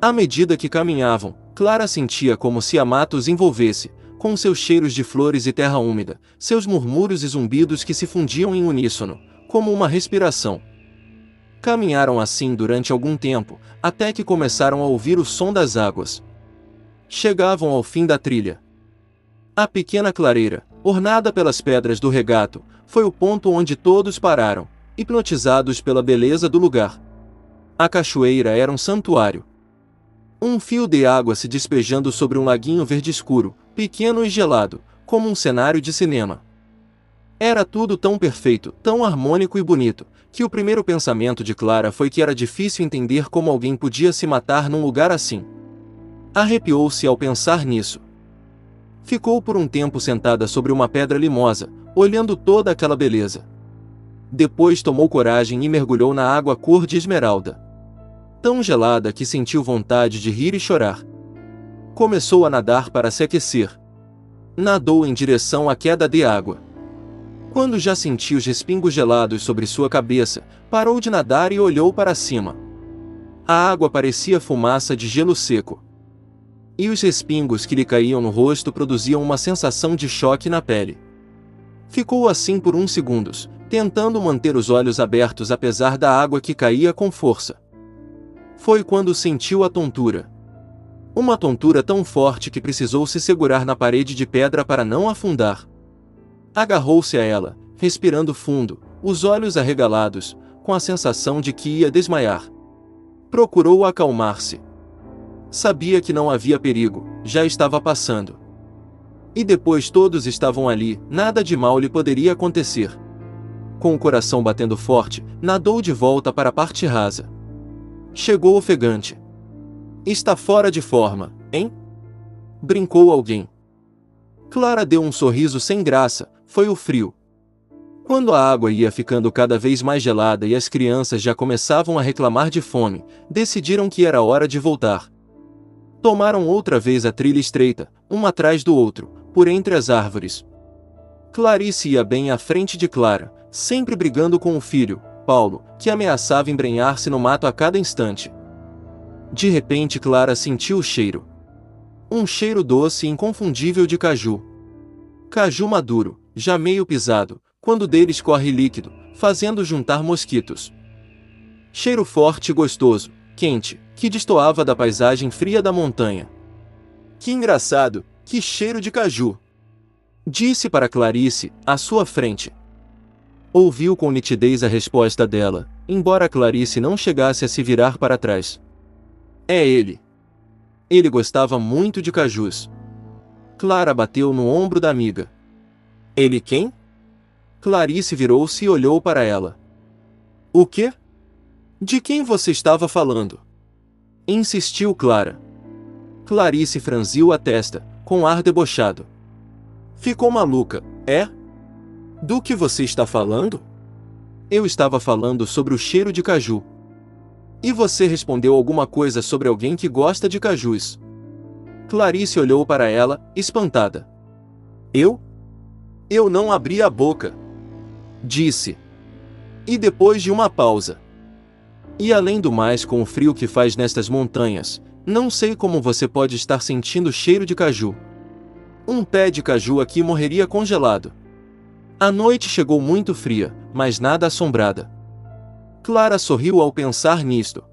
À medida que caminhavam, Clara sentia como se a mata os envolvesse, com seus cheiros de flores e terra úmida, seus murmúrios e zumbidos que se fundiam em uníssono, como uma respiração. Caminharam assim durante algum tempo, até que começaram a ouvir o som das águas. Chegavam ao fim da trilha. A pequena clareira, ornada pelas pedras do regato, foi o ponto onde todos pararam, hipnotizados pela beleza do lugar. A cachoeira era um santuário. Um fio de água se despejando sobre um laguinho verde escuro, pequeno e gelado, como um cenário de cinema. Era tudo tão perfeito, tão harmônico e bonito, que o primeiro pensamento de Clara foi que era difícil entender como alguém podia se matar num lugar assim. Arrepiou-se ao pensar nisso. Ficou por um tempo sentada sobre uma pedra limosa, olhando toda aquela beleza. Depois tomou coragem e mergulhou na água cor de esmeralda. Tão gelada que sentiu vontade de rir e chorar. Começou a nadar para se aquecer. Nadou em direção à queda de água. Quando já sentiu os respingos gelados sobre sua cabeça, parou de nadar e olhou para cima. A água parecia fumaça de gelo seco. E os respingos que lhe caíam no rosto produziam uma sensação de choque na pele. Ficou assim por uns segundos, tentando manter os olhos abertos apesar da água que caía com força. Foi quando sentiu a tontura. Uma tontura tão forte que precisou se segurar na parede de pedra para não afundar. Agarrou-se a ela, respirando fundo, os olhos arregalados, com a sensação de que ia desmaiar. Procurou acalmar-se. Sabia que não havia perigo, já estava passando. E depois todos estavam ali, nada de mal lhe poderia acontecer. Com o coração batendo forte, nadou de volta para a parte rasa. Chegou ofegante. Está fora de forma, hein? Brincou alguém. Clara deu um sorriso sem graça, foi o frio. Quando a água ia ficando cada vez mais gelada e as crianças já começavam a reclamar de fome, decidiram que era hora de voltar. Tomaram outra vez a trilha estreita, um atrás do outro, por entre as árvores. Clarice ia bem à frente de Clara, sempre brigando com o filho, Paulo, que ameaçava embrenhar-se no mato a cada instante. De repente Clara sentiu o cheiro. Um cheiro doce e inconfundível de caju. Caju maduro, já meio pisado, quando dele escorre líquido, fazendo juntar mosquitos. Cheiro forte e gostoso, quente, que destoava da paisagem fria da montanha. Que engraçado, que cheiro de caju! Disse para Clarice, à sua frente. Ouviu com nitidez a resposta dela, embora Clarice não chegasse a se virar para trás. É ele. Ele gostava muito de cajus. Clara bateu no ombro da amiga. Ele quem? Clarice virou-se e olhou para ela. O quê? De quem você estava falando? Insistiu Clara. Clarice franziu a testa, com ar debochado. Ficou maluca, é? Do que você está falando? Eu estava falando sobre o cheiro de caju. E você respondeu alguma coisa sobre alguém que gosta de cajus. Clarice olhou para ela, espantada. Eu? Eu não abri a boca. Disse. E depois de uma pausa. E além do mais, com o frio que faz nestas montanhas, não sei como você pode estar sentindo cheiro de caju. Um pé de caju aqui morreria congelado. A noite chegou muito fria, mas nada assombrada. Clara sorriu ao pensar nisto.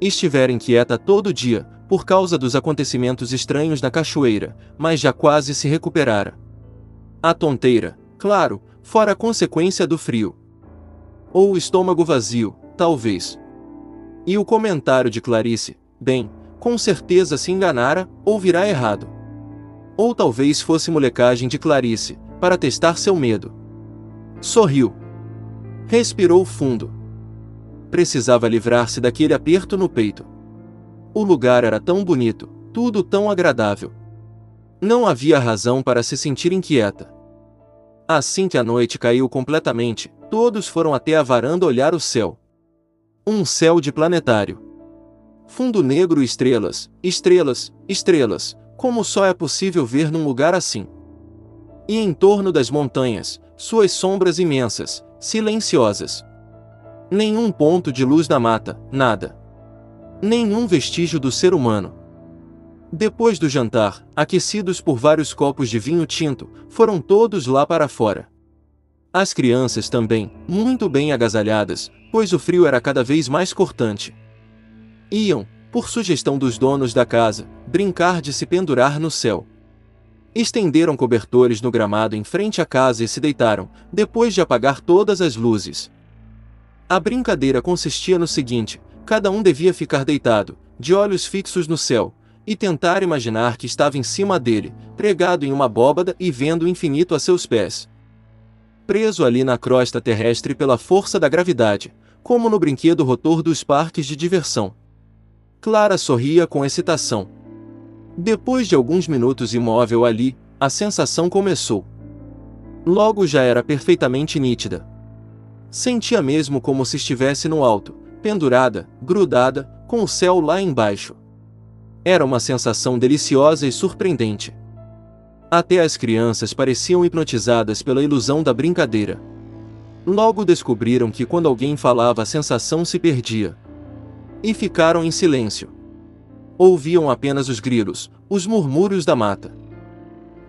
Estivera inquieta todo dia, por causa dos acontecimentos estranhos na cachoeira, mas já quase se recuperara. A tonteira, claro, fora consequência do frio. Ou o estômago vazio, talvez. E o comentário de Clarice, bem, com certeza se enganara, ou virá errado. Ou talvez fosse molecagem de Clarice, para testar seu medo. Sorriu. Respirou fundo. Precisava livrar-se daquele aperto no peito. O lugar era tão bonito, tudo tão agradável. Não havia razão para se sentir inquieta. Assim que a noite caiu completamente, todos foram até a varanda olhar o céu. Um céu de planetário. Fundo negro e estrelas, estrelas, estrelas, como só é possível ver num lugar assim. E em torno das montanhas, suas sombras imensas, silenciosas. Nenhum ponto de luz na mata, nada. Nenhum vestígio do ser humano. Depois do jantar, aquecidos por vários copos de vinho tinto, foram todos lá para fora. As crianças também, muito bem agasalhadas, pois o frio era cada vez mais cortante. Iam, por sugestão dos donos da casa, brincar de se pendurar no céu. Estenderam cobertores no gramado em frente à casa e se deitaram, depois de apagar todas as luzes. A brincadeira consistia no seguinte: cada um devia ficar deitado, de olhos fixos no céu, e tentar imaginar que estava em cima dele, pregado em uma abóbada e vendo o infinito a seus pés. Preso ali na crosta terrestre pela força da gravidade, como no brinquedo rotor dos parques de diversão. Clara sorria com excitação. Depois de alguns minutos imóvel ali, a sensação começou. Logo já era perfeitamente nítida. Sentia mesmo como se estivesse no alto, pendurada, grudada, com o céu lá embaixo. Era uma sensação deliciosa e surpreendente. Até as crianças pareciam hipnotizadas pela ilusão da brincadeira. Logo descobriram que quando alguém falava a sensação se perdia. E ficaram em silêncio. Ouviam apenas os grilos, os murmúrios da mata.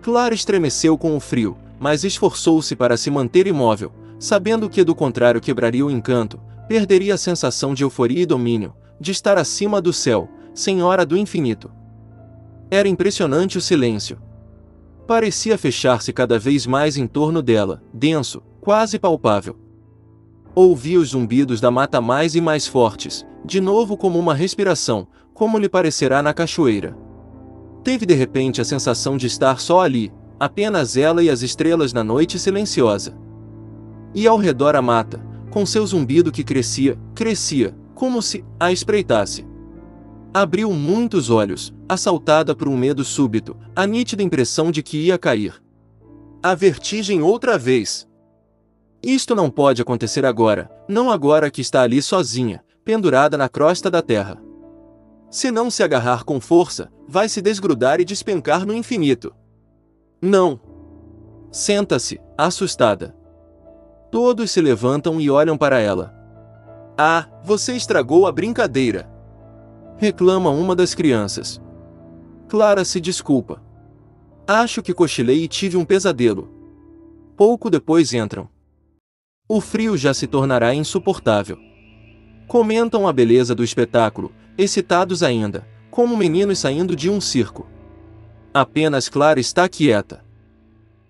Clara estremeceu com o frio, mas esforçou-se para se manter imóvel, sabendo que do contrário quebraria o encanto, perderia a sensação de euforia e domínio, de estar acima do céu, senhora do infinito. Era impressionante o silêncio. Parecia fechar-se cada vez mais em torno dela, denso, quase palpável. Ouvia os zumbidos da mata mais e mais fortes, de novo como uma respiração, como lhe parecerá na cachoeira. Teve de repente a sensação de estar só ali, apenas ela e as estrelas na noite silenciosa. E ao redor a mata, com seu zumbido que crescia, como se a espreitasse. Abriu muitos olhos, assaltada por um medo súbito, a nítida impressão de que ia cair. A vertigem outra vez. Isto não pode acontecer agora, não agora que está ali sozinha, pendurada na crosta da terra. Se não se agarrar com força, vai se desgrudar e despencar no infinito. Não. Senta-se, assustada. Todos se levantam e olham para ela. Ah, você estragou a brincadeira! Reclama uma das crianças. Clara se desculpa. Acho que cochilei e tive um pesadelo. Pouco depois entram. O frio já se tornará insuportável. Comentam a beleza do espetáculo, excitados ainda, como meninos saindo de um circo. Apenas Clara está quieta.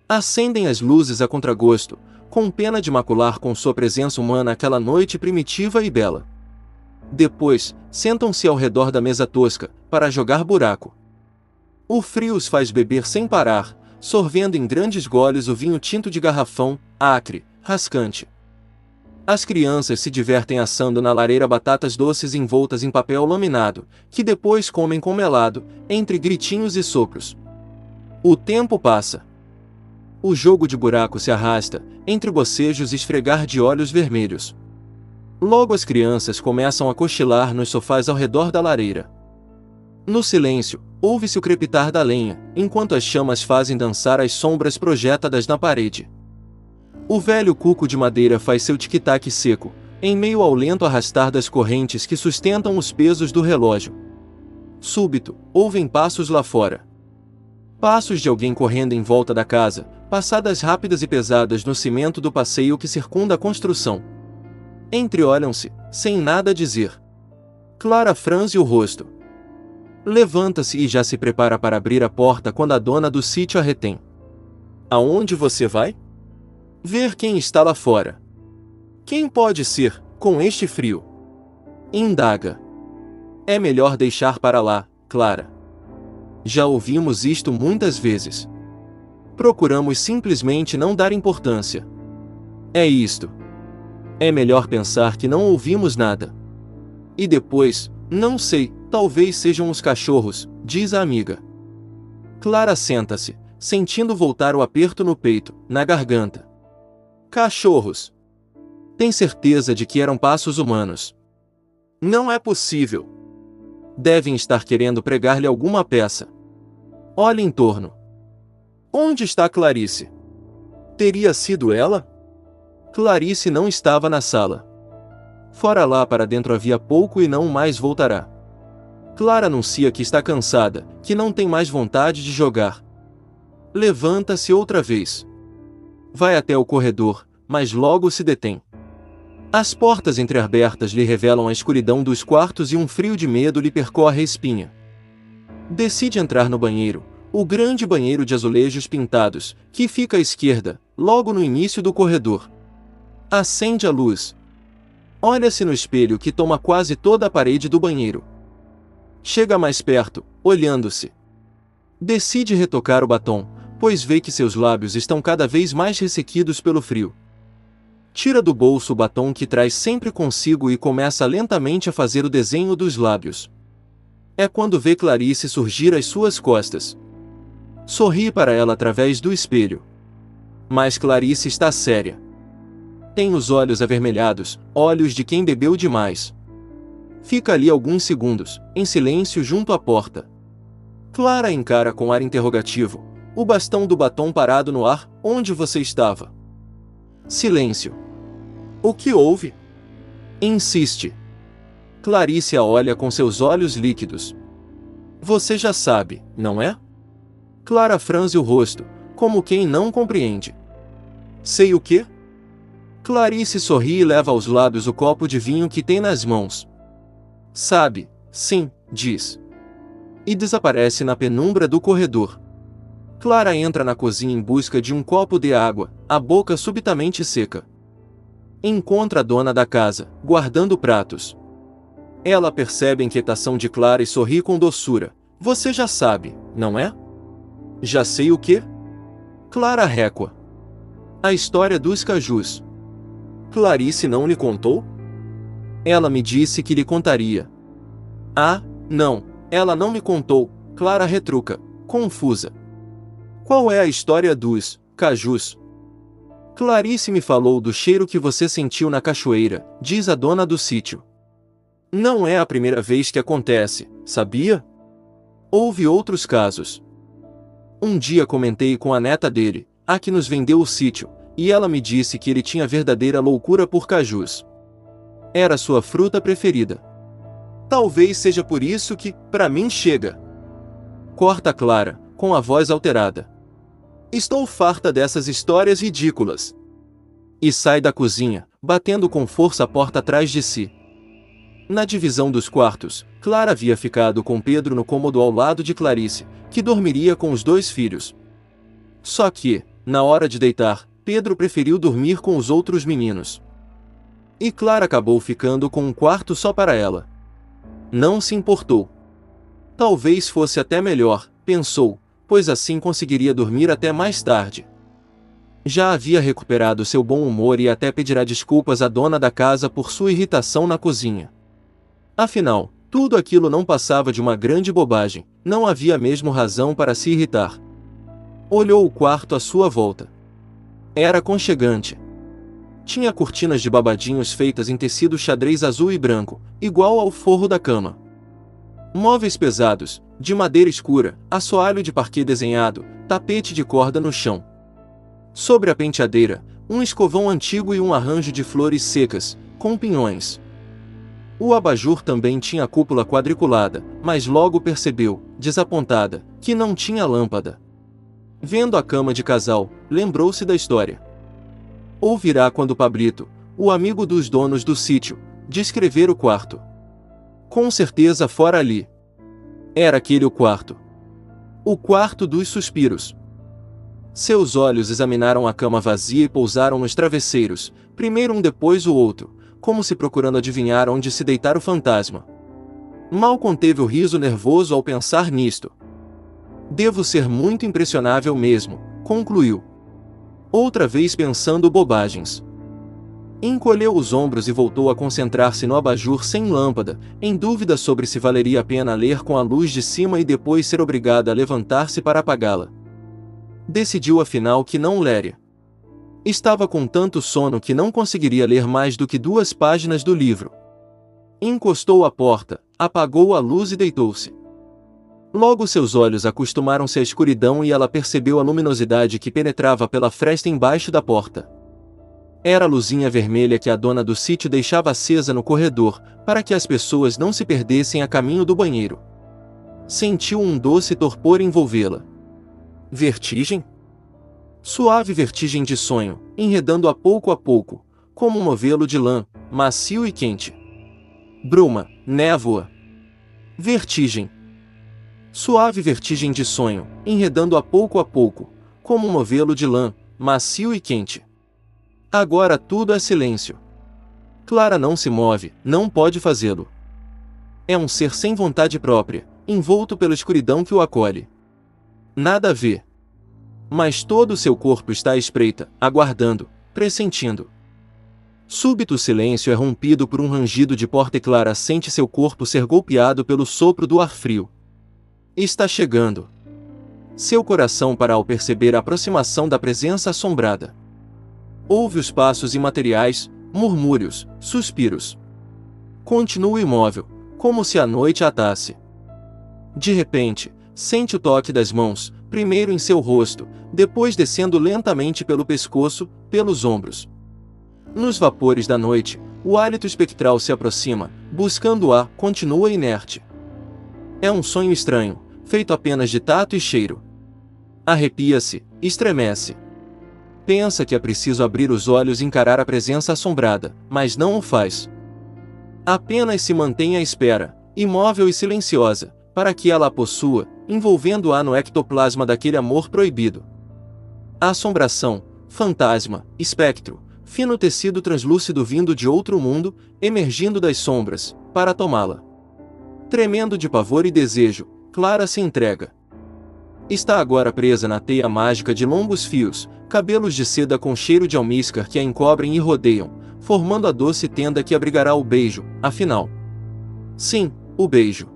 Acendem as luzes a contragosto, com pena de macular com sua presença humana aquela noite primitiva e bela. Depois, sentam-se ao redor da mesa tosca, para jogar buraco. O frio os faz beber sem parar, sorvendo em grandes goles o vinho tinto de garrafão, acre, rascante. As crianças se divertem assando na lareira batatas doces envoltas em papel laminado, que depois comem com melado, entre gritinhos e sopros. O tempo passa. O jogo de buraco se arrasta, entre bocejos e esfregar de olhos vermelhos. Logo as crianças começam a cochilar nos sofás ao redor da lareira. No silêncio, ouve-se o crepitar da lenha, enquanto as chamas fazem dançar as sombras projetadas na parede. O velho cuco de madeira faz seu tic-tac seco, em meio ao lento arrastar das correntes que sustentam os pesos do relógio. Súbito, ouvem passos lá fora. Passos de alguém correndo em volta da casa, passadas rápidas e pesadas no cimento do passeio que circunda a construção. Entreolham-se, sem nada dizer. Clara franze o rosto. Levanta-se e já se prepara para abrir a porta quando a dona do sítio a retém. Aonde você vai? Ver quem está lá fora. Quem pode ser, com este frio? Indaga. É melhor deixar para lá, Clara. Já ouvimos isto muitas vezes. Procuramos simplesmente não dar importância. É isto. É melhor pensar que não ouvimos nada. E depois, não sei, talvez sejam os cachorros, diz a amiga. Clara senta-se, sentindo voltar o aperto no peito, na garganta. Cachorros. Tem certeza de que eram passos humanos? Não é possível. Devem estar querendo pregar-lhe alguma peça. Olhe em torno. Onde está Clarice? Teria sido ela? Clarice não estava na sala. Fora lá para dentro havia pouco e não mais voltará. Clara anuncia que está cansada, que não tem mais vontade de jogar. Levanta-se outra vez. Vai até o corredor, mas logo se detém. As portas entreabertas lhe revelam a escuridão dos quartos e um frio de medo lhe percorre a espinha. Decide entrar no banheiro, o grande banheiro de azulejos pintados, que fica à esquerda, logo no início do corredor. Acende a luz. Olha-se no espelho que toma quase toda a parede do banheiro. Chega mais perto, olhando-se. Decide retocar o batom, pois vê que seus lábios estão cada vez mais ressequidos pelo frio. Tira do bolso o batom que traz sempre consigo e começa lentamente a fazer o desenho dos lábios. É quando vê Clarice surgir às suas costas. Sorri para ela através do espelho. Mas Clarice está séria. Tem os olhos avermelhados, olhos de quem bebeu demais. Fica ali alguns segundos, em silêncio junto à porta. Clara encara com ar interrogativo, o bastão do batom parado no ar. Onde você estava? Silêncio. O que houve? Insiste. Clarice a olha com seus olhos líquidos. Você já sabe, não é? Clara franze o rosto, como quem não compreende. Sei o quê? Clarice sorri e leva aos lábios o copo de vinho que tem nas mãos. Sabe, sim, diz. E desaparece na penumbra do corredor. Clara entra na cozinha em busca de um copo de água, a boca subitamente seca. Encontra a dona da casa, guardando pratos. Ela percebe a inquietação de Clara e sorri com doçura. Você já sabe, não é? Já sei o quê? Clara récua. A história dos cajus. Clarice não lhe contou? Ela me disse que lhe contaria. Ah, não, ela não me contou, Clara retruca, confusa. Qual é a história dos cajus? Clarice me falou do cheiro que você sentiu na cachoeira, diz a dona do sítio. Não é a primeira vez que acontece, sabia? Houve outros casos. Um dia comentei com a neta dele, a que nos vendeu o sítio, e ela me disse que ele tinha verdadeira loucura por cajus. Era sua fruta preferida. Talvez seja por isso que, para mim chega. Corta Clara, com a voz alterada. Estou farta dessas histórias ridículas. E sai da cozinha, batendo com força a porta atrás de si. Na divisão dos quartos, Clara havia ficado com Pedro no cômodo ao lado de Clarice, que dormiria com os dois filhos. Só que, na hora de deitar, Pedro preferiu dormir com os outros meninos. E Clara acabou ficando com um quarto só para ela. Não se importou. Talvez fosse até melhor, pensou, pois assim conseguiria dormir até mais tarde. Já havia recuperado seu bom humor e até pedirá desculpas à dona da casa por sua irritação na cozinha. Afinal, tudo aquilo não passava de uma grande bobagem, não havia mesmo razão para se irritar. Olhou o quarto à sua volta. Era aconchegante. Tinha cortinas de babadinhos feitas em tecido xadrez azul e branco, igual ao forro da cama. Móveis pesados, de madeira escura, assoalho de parquet desenhado, tapete de corda no chão. Sobre a penteadeira, um escovão antigo e um arranjo de flores secas, com pinhões. O abajur também tinha cúpula quadriculada, mas logo percebeu, desapontada, que não tinha lâmpada. Vendo a cama de casal, lembrou-se da história. Ouvirá quando Pablito, o amigo dos donos do sítio, descrever o quarto. Com certeza fora ali. Era aquele o quarto. O quarto dos suspiros. Seus olhos examinaram a cama vazia e pousaram nos travesseiros, primeiro um depois o outro, como se procurando adivinhar onde se deitara o fantasma. Mal conteve o riso nervoso ao pensar nisto. Devo ser muito impressionável mesmo, concluiu. Outra vez pensando bobagens. Encolheu os ombros e voltou a concentrar-se no abajur sem lâmpada, em dúvida sobre se valeria a pena ler com a luz de cima e depois ser obrigada a levantar-se para apagá-la. Decidiu afinal que não leria. Estava com tanto sono que não conseguiria ler mais do que 2 páginas do livro. Encostou a porta, apagou a luz e deitou-se. Logo seus olhos acostumaram-se à escuridão e ela percebeu a luminosidade que penetrava pela fresta embaixo da porta. Era a luzinha vermelha que a dona do sítio deixava acesa no corredor, para que as pessoas não se perdessem a caminho do banheiro. Sentiu um doce torpor envolvê-la. Vertigem? Suave vertigem de sonho, enredando a pouco, como um novelo de lã, macio e quente. Bruma, névoa. Vertigem. Suave vertigem de sonho, enredando a pouco, como um novelo de lã, macio e quente. Agora tudo é silêncio. Clara não se move, não pode fazê-lo. É um ser sem vontade própria, envolto pela escuridão que o acolhe. Nada vê. Mas todo o seu corpo está à espreita, aguardando, pressentindo. Súbito o silêncio é rompido por um rangido de porta e Clara sente seu corpo ser golpeado pelo sopro do ar frio. Está chegando. Seu coração para ao perceber a aproximação da presença assombrada. Ouve os passos imateriais, murmúrios, suspiros. Continua imóvel, como se a noite a atasse. De repente, sente o toque das mãos, primeiro em seu rosto, depois descendo lentamente pelo pescoço, pelos ombros. Nos vapores da noite, o hálito espectral se aproxima, buscando-a, continua inerte. É um sonho estranho, feito apenas de tato e cheiro. Arrepia-se, estremece. Pensa que é preciso abrir os olhos e encarar a presença assombrada, mas não o faz. Apenas se mantém à espera, imóvel e silenciosa, para que ela a possua, envolvendo-a no ectoplasma daquele amor proibido. A assombração, fantasma, espectro, fino tecido translúcido vindo de outro mundo, emergindo das sombras, para tomá-la. Tremendo de pavor e desejo, Clara se entrega. Está agora presa na teia mágica de longos fios, cabelos de seda com cheiro de almíscar que a encobrem e rodeiam, formando a doce tenda que abrigará o beijo, afinal. Sim, o beijo.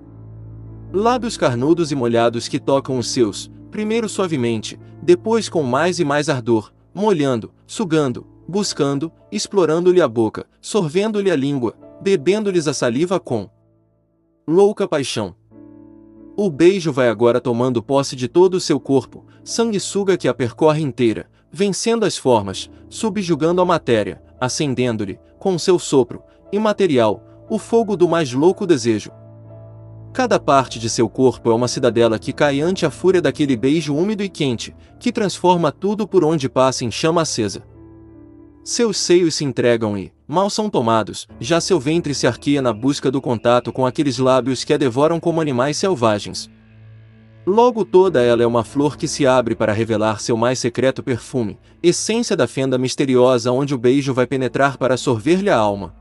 Lábios carnudos e molhados que tocam os seus, primeiro suavemente, depois com mais e mais ardor, molhando, sugando, buscando, explorando-lhe a boca, sorvendo-lhe a língua, bebendo-lhes a saliva com louca paixão. O beijo vai agora tomando posse de todo o seu corpo, sanguessuga que a percorre inteira, vencendo as formas, subjugando a matéria, acendendo-lhe, com seu sopro, imaterial, o fogo do mais louco desejo. Cada parte de seu corpo é uma cidadela que cai ante a fúria daquele beijo úmido e quente, que transforma tudo por onde passa em chama acesa. Seus seios se entregam e, mal são tomados, já seu ventre se arqueia na busca do contato com aqueles lábios que a devoram como animais selvagens. Logo toda ela é uma flor que se abre para revelar seu mais secreto perfume, essência da fenda misteriosa onde o beijo vai penetrar para sorver-lhe a alma.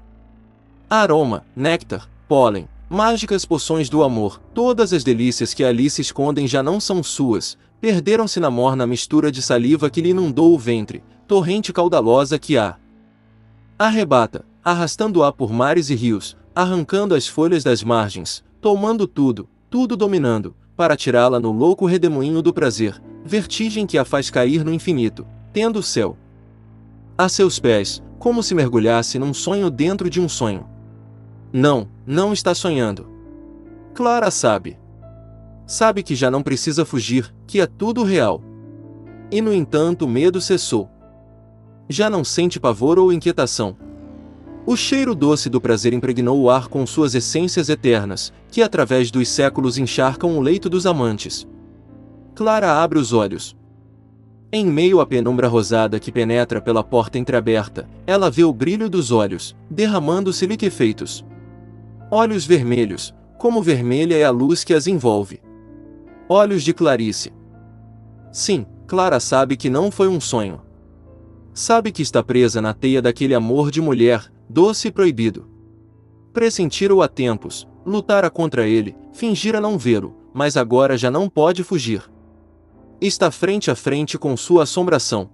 Aroma, néctar, pólen, mágicas poções do amor, todas as delícias que ali se escondem já não são suas, perderam-se na morna mistura de saliva que lhe inundou o ventre, torrente caudalosa que a arrebata, arrastando-a por mares e rios, arrancando as folhas das margens, tomando tudo, tudo dominando, para tirá-la no louco redemoinho do prazer, vertigem que a faz cair no infinito, tendo o céu a seus pés, como se mergulhasse num sonho dentro de um sonho. Não, não está sonhando. Clara sabe. Sabe que já não precisa fugir, que é tudo real. E no entanto o medo cessou. Já não sente pavor ou inquietação. O cheiro doce do prazer impregnou o ar com suas essências eternas, que através dos séculos encharcam o leito dos amantes. Clara abre os olhos. Em meio à penumbra rosada que penetra pela porta entreaberta, ela vê o brilho dos olhos, derramando-se liquefeitos. Olhos vermelhos, como vermelha é a luz que as envolve. Olhos de Clarice. Sim, Clara sabe que não foi um sonho. Sabe que está presa na teia daquele amor de mulher, doce e proibido. Pressentira-o há tempos, lutara contra ele, fingira não vê-lo, mas agora já não pode fugir. Está frente a frente com sua assombração.